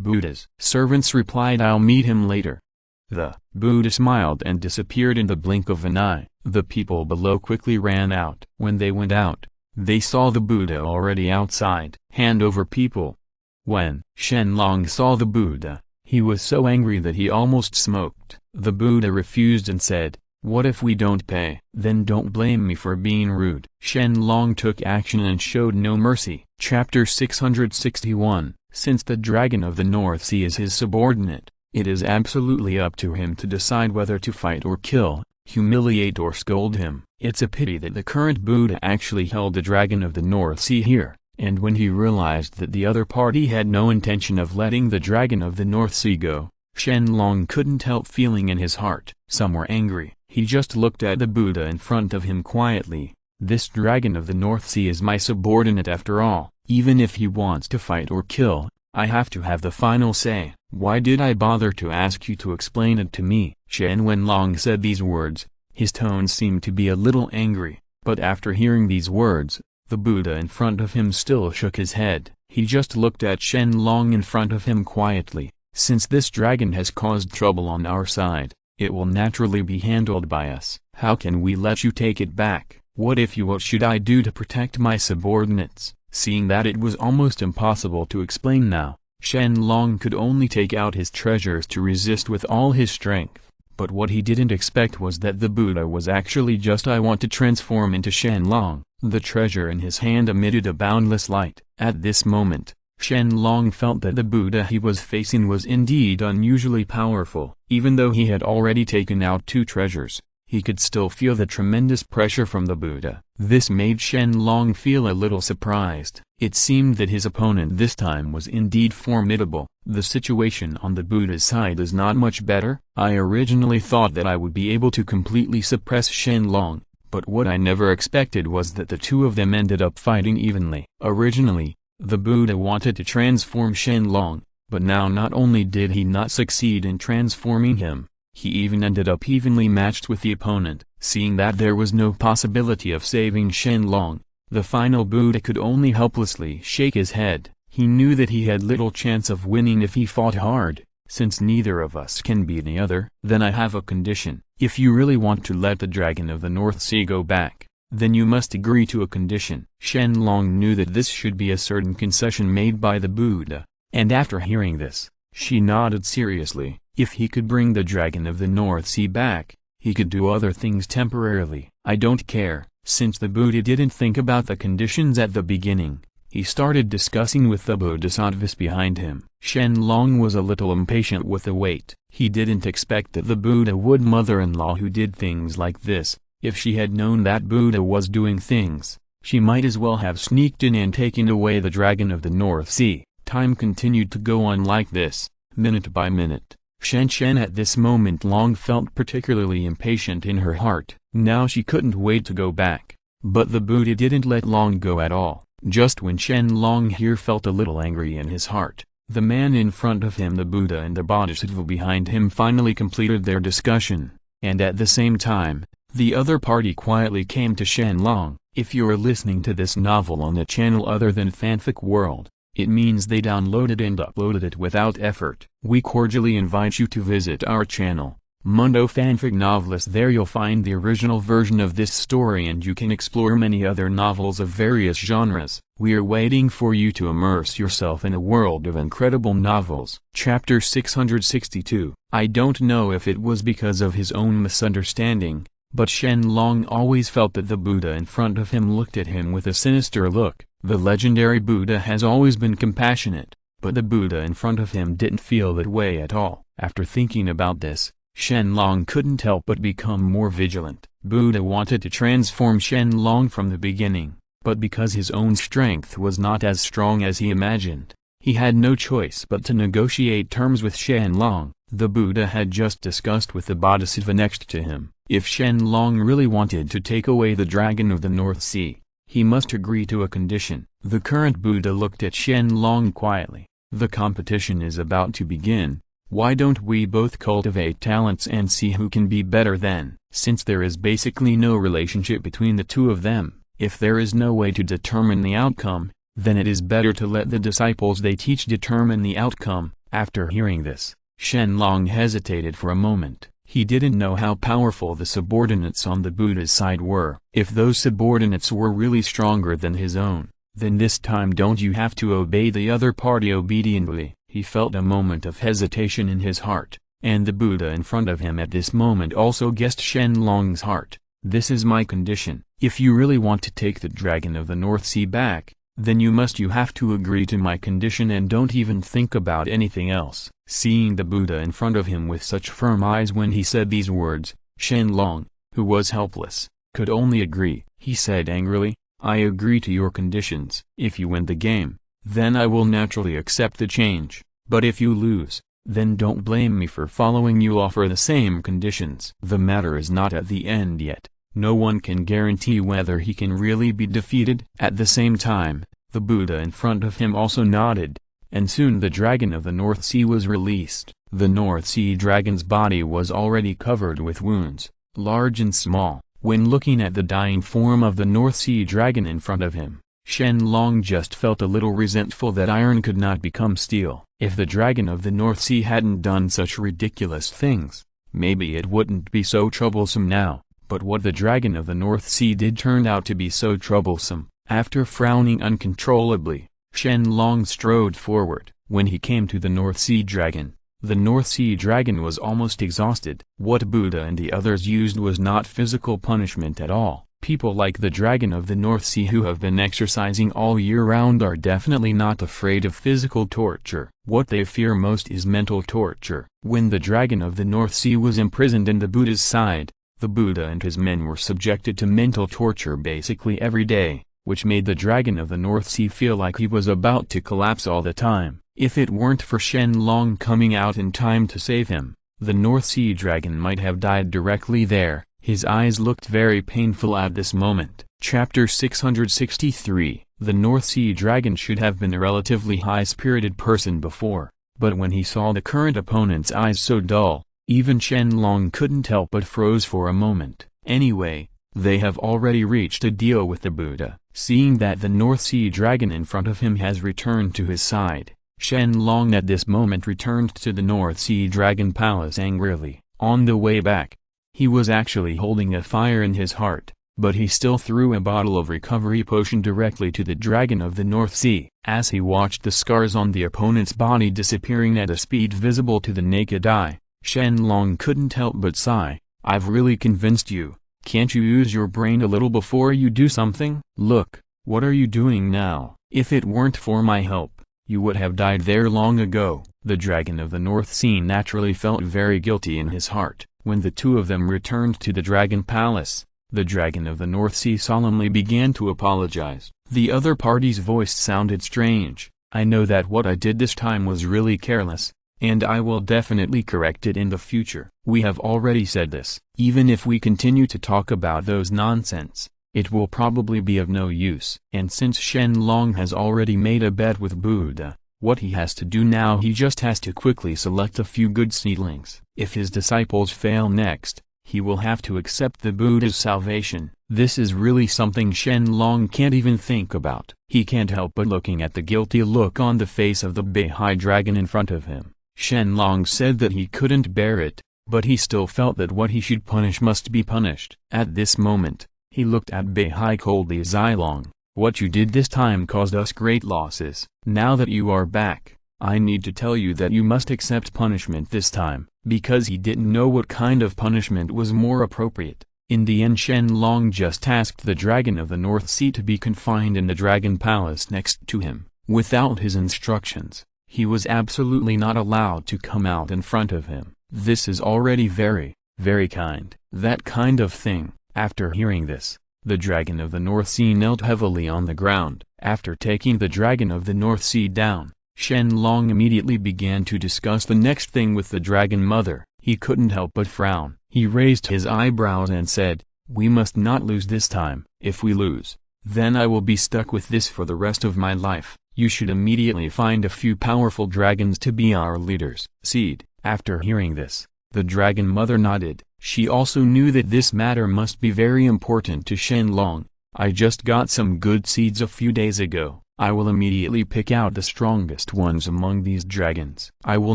Buddha's servants replied, I'll meet him later. The Buddha smiled and disappeared in the blink of an eye. The people below quickly ran out. When they went out, they saw the Buddha already outside. Hand over, people. When Shen Long saw the Buddha, he was so angry that he almost smoked. The Buddha refused and said, what if we don't pay? Then don't blame me for being rude. Shen Long took action and showed no mercy. Chapter 661. Since the dragon of the North Sea is his subordinate, it is absolutely up to him to decide whether to fight or kill, humiliate or scold him. It's a pity that the current Buddha actually held the dragon of the North Sea here, and when he realized that the other party had no intention of letting the dragon of the North Sea go, Shen Long couldn't help feeling in his heart. Some were angry. He just looked at the Buddha in front of him quietly. This dragon of the North Sea is my subordinate after all. Even if he wants to fight or kill, I have to have the final say. Why did I bother to ask you to explain it to me? Shen Long said these words. His tone seemed to be a little angry, but after hearing these words, the Buddha in front of him still shook his head. He just looked at Shen Long in front of him quietly. Since this dragon has caused trouble on our side, it will naturally be handled by us. How can we let you take it back? What if you? What should I do to protect my subordinates? Seeing that it was almost impossible to explain now, Shen Long could only take out his treasures to resist with all his strength. But what he didn't expect was that the Buddha was actually just I want to transform into Shen Long. The treasure in his hand emitted a boundless light. At this moment, Shen Long felt that the Buddha he was facing was indeed unusually powerful. Even though he had already taken out 2 treasures, he could still feel the tremendous pressure from the Buddha. This made Shen Long feel a little surprised. It seemed that his opponent this time was indeed formidable. The situation on the Buddha's side is not much better. I originally thought that I would be able to completely suppress Shen Long, but what I never expected was that the 2 of them ended up fighting evenly. Originally, the Buddha wanted to transform Shen Long, but now not only did he not succeed in transforming him, he even ended up evenly matched with the opponent. Seeing that there was no possibility of saving Shen Long, the final Buddha could only helplessly shake his head. He knew that he had little chance of winning if he fought hard, since neither of us can beat the other. Then I have a condition. If you really want to let the Dragon of the North Sea go back, then you must agree to a condition. Shen Long knew that this should be a certain concession made by the Buddha, and after hearing this, she nodded seriously. If he could bring the Dragon of the North Sea back, he could do other things temporarily. I don't care. Since the Buddha didn't think about the conditions at the beginning, he started discussing with the bodhisattvas behind him. Shen Long was a little impatient with the wait. He didn't expect that the Buddha would mother-in-law who did things like this. If she had known that Buddha was doing things, she might as well have sneaked in and taken away the Dragon of the North Sea. Time continued to go on like this, minute by minute. Shen at this moment Long felt particularly impatient in her heart. Now she couldn't wait to go back. But the Buddha didn't let Long go at all. Just when Shen Long here felt a little angry in his heart, the man in front of him, the Buddha, and the bodhisattva behind him finally completed their discussion, and at the same time, the other party quietly came to Shen Long. If you're listening to this novel on a channel other than Fanfic World, it means they downloaded and uploaded it without effort. We cordially invite you to visit our channel, Mundo Fanfic Novelist. There you'll find the original version of this story and you can explore many other novels of various genres. We are waiting for you to immerse yourself in a world of incredible novels. Chapter 662. I don't know if it was because of his own misunderstanding, but Shen Long always felt that the Buddha in front of him looked at him with a sinister look. The legendary Buddha has always been compassionate, but the Buddha in front of him didn't feel that way at all. After thinking about this, Shen Long couldn't help but become more vigilant. Buddha wanted to transform Shen Long from the beginning, but because his own strength was not as strong as he imagined, he had no choice but to negotiate terms with Shen Long. The Buddha had just discussed with the bodhisattva next to him. If Shen Long really wanted to take away the Dragon of the North Sea, he must agree to a condition. The current Buddha looked at Shen Long quietly. The competition is about to begin. Why don't we both cultivate talents and see who can be better then? Since there is basically no relationship between the two of them, if there is no way to determine the outcome, then it is better to let the disciples they teach determine the outcome. After hearing this, Shen Long hesitated for a moment. He didn't know how powerful the subordinates on the Buddha's side were. If those subordinates were really stronger than his own, then this time don't you have to obey the other party obediently? He felt a moment of hesitation in his heart, and the Buddha in front of him at this moment also guessed Shen Long's heart. This is my condition. If you really want to take the Dragon of the North Sea back, then you have to agree to my condition and don't even think about anything else. Seeing the Buddha in front of him with such firm eyes when he said these words, Shen Long, who was helpless, could only agree. He said angrily, I agree to your conditions. If you win the game, then I will naturally accept the change, but if you lose, then don't blame me for following you offer the same conditions. The matter is not at the end yet. No one can guarantee whether he can really be defeated. At the same time, the Buddha in front of him also nodded, and soon the Dragon of the North Sea was released. The North Sea Dragon's body was already covered with wounds, large and small. When looking at the dying form of the North Sea Dragon in front of him, Shen Long just felt a little resentful that iron could not become steel. If the Dragon of the North Sea hadn't done such ridiculous things, maybe it wouldn't be so troublesome now. But what the Dragon of the North Sea did turned out to be so troublesome. After frowning uncontrollably, Shen Long strode forward. When he came to the North Sea Dragon, the North Sea Dragon was almost exhausted. What Buddha and the others used was not physical punishment at all. People like the Dragon of the North Sea who have been exercising all year round are definitely not afraid of physical torture. What they fear most is mental torture. When the Dragon of the North Sea was imprisoned in the Buddha's side, the Buddha and his men were subjected to mental torture basically every day, which made the Dragon of the North Sea feel like he was about to collapse all the time. If it weren't for Shen Long coming out in time to save him, the North Sea Dragon might have died directly there. His eyes looked very painful at this moment. Chapter 663. The North Sea Dragon should have been a relatively high-spirited person before, but when he saw the current opponent's eyes so dull, even Shen Long couldn't help but froze for a moment. Anyway, they have already reached a deal with the Buddha. Seeing that the North Sea dragon in front of him has returned to his side, Shen Long at this moment returned to the North Sea Dragon Palace angrily. On the way back, he was actually holding a fire in his heart, but he still threw a bottle of recovery potion directly to the dragon of the North Sea. As he watched the scars on the opponent's body disappearing at a speed visible to the naked eye, Shen Long couldn't help but sigh. I've really convinced you. Can't you use your brain a little before you do something? Look, what are you doing now? If it weren't for my help, you would have died there long ago. The dragon of the North Sea naturally felt very guilty in his heart. When the two of them returned to the Dragon Palace, the dragon of the North Sea solemnly began to apologize. The other party's voice sounded strange. I know that what I did this time was really careless, and I will definitely correct it in the future. We have already said this. Even if we continue to talk about those nonsense, it will probably be of no use. And since Shen Long has already made a bet with Buddha, what he has to do now, he just has to quickly select a few good seedlings. If his disciples fail next, he will have to accept the Buddha's salvation. This is really something Shen Long can't even think about. He can't help but looking at the guilty look on the face of the Beihai dragon in front of him. Shen Long said that he couldn't bear it, but he still felt that what he should punish must be punished. At this moment, he looked at Beihai coldly. Zilong, what you did this time caused us great losses. Now that you are back, I need to tell you that you must accept punishment this time. Because he didn't know what kind of punishment was more appropriate. In the end, Shen Long just asked the dragon of the North Sea to be confined in the Dragon Palace next to him. Without his instructions, he was absolutely not allowed to come out in front of him. This is already very, very kind. That kind of thing. After hearing this, the dragon of the North Sea knelt heavily on the ground. After taking the dragon of the North Sea down, Shen Long immediately began to discuss the next thing with the dragon mother. He couldn't help but frown. He raised his eyebrows and said, "We must not lose this time. If we lose, then I will be stuck with this for the rest of my life. You should immediately find a few powerful dragons to be our leaders." Seed. After hearing this, the dragon mother nodded. She also knew that this matter must be very important to Shen Long. I just got some good seeds a few days ago. I will immediately pick out the strongest ones among these dragons. I will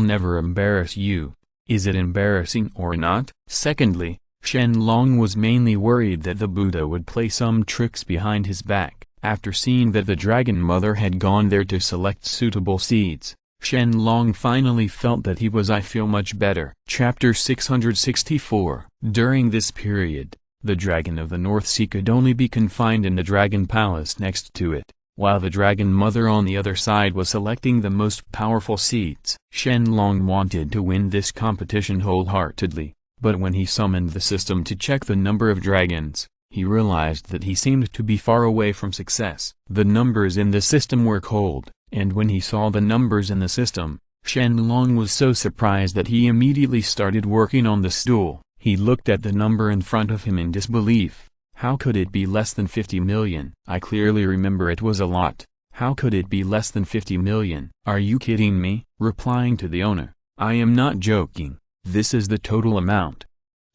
never embarrass you. Is it embarrassing or not? Secondly, Shen Long was mainly worried that the Buddha would play some tricks behind his back. After seeing that the dragon mother had gone there to select suitable seeds, Shen Long finally felt that I feel much better. Chapter 664. During this period, the dragon of the North Sea could only be confined in the Dragon Palace next to it, while the dragon mother on the other side was selecting the most powerful seeds. Shen Long wanted to win this competition wholeheartedly, but when he summoned the system to check the number of dragons, he realized that he seemed to be far away from success. The numbers in the system were cold, and when he saw the numbers in the system, Shen Long was so surprised that he immediately started working on the stool. He looked at the number in front of him in disbelief. How could it be less than 50 million? I clearly remember it was a lot. How could it be less than 50 million? Are you kidding me? Replying to the owner, I am not joking. This is the total amount.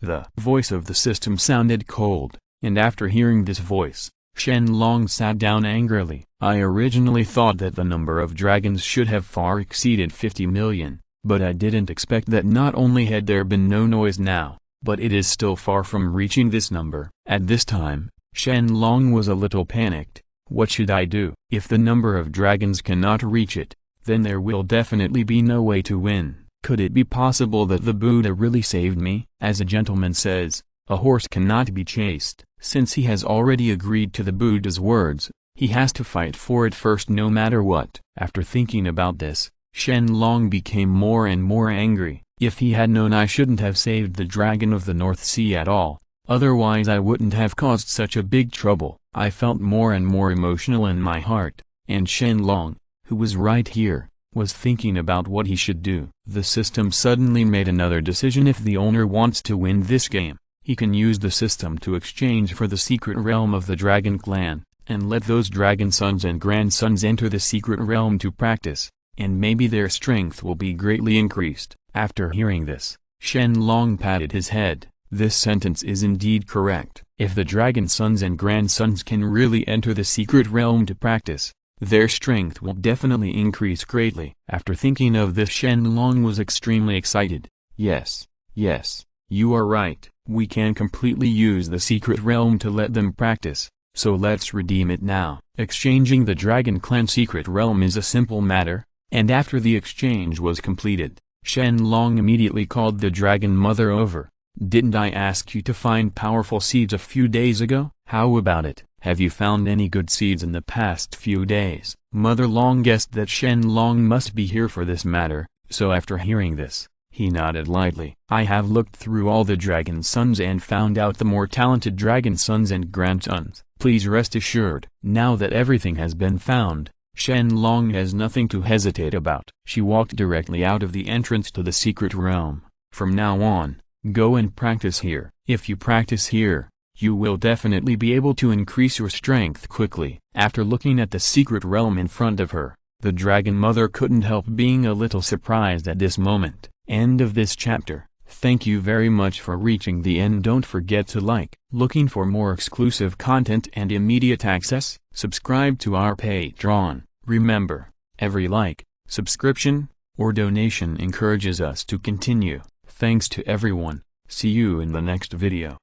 The voice of the system sounded cold, and after hearing this voice, Shen Long sat down angrily. I originally thought that the number of dragons should have far exceeded 50 million, but I didn't expect that not only had there been no noise now, but it is still far from reaching this number. At this time, Shen Long was a little panicked. What should I do? If the number of dragons cannot reach it, then there will definitely be no way to win. Could it be possible that the Buddha really saved me? As a gentleman says, a horse cannot be chased. Since he has already agreed to the Buddha's words, he has to fight for it first no matter what. After thinking about this, Shen Long became more and more angry. If he had known I shouldn't have saved the dragon of the North Sea at all, otherwise I wouldn't have caused such a big trouble. I felt more and more emotional in my heart, and Shen Long, who was right here, was thinking about what he should do. The system suddenly made another decision. If the owner wants to win this game, he can use the system to exchange for the secret realm of the dragon clan, and let those dragon sons and grandsons enter the secret realm to practice, and maybe their strength will be greatly increased. After hearing this, Shen Long patted his head. This sentence is indeed correct. If the dragon sons and grandsons can really enter the secret realm to practice, their strength will definitely increase greatly. After thinking of this, Shen Long was extremely excited. Yes, you are right. We can completely use the secret realm to let them practice, so let's redeem it now. Exchanging the Dragon Clan secret realm is a simple matter, and after the exchange was completed, Shen Long immediately called the Dragon Mother over. Didn't I ask you to find powerful seeds a few days ago? How about it? Have you found any good seeds in the past few days? Mother Long guessed that Shen Long must be here for this matter, so after hearing this, he nodded lightly. I have looked through all the dragon sons and found out the more talented dragon sons and grandsons. Please rest assured. Now that everything has been found, Shen Long has nothing to hesitate about. She walked directly out of the entrance to the secret realm. From now on, go and practice here. If you practice here, you will definitely be able to increase your strength quickly. After looking at the secret realm in front of her, the Dragon Mother couldn't help being a little surprised at this moment. End of this chapter. Thank you very much for reaching the end. Don't forget to like. Looking for more exclusive content and immediate access? Subscribe to our Patreon. Remember, every like, subscription, or donation encourages us to continue. Thanks to everyone. See you in the next video.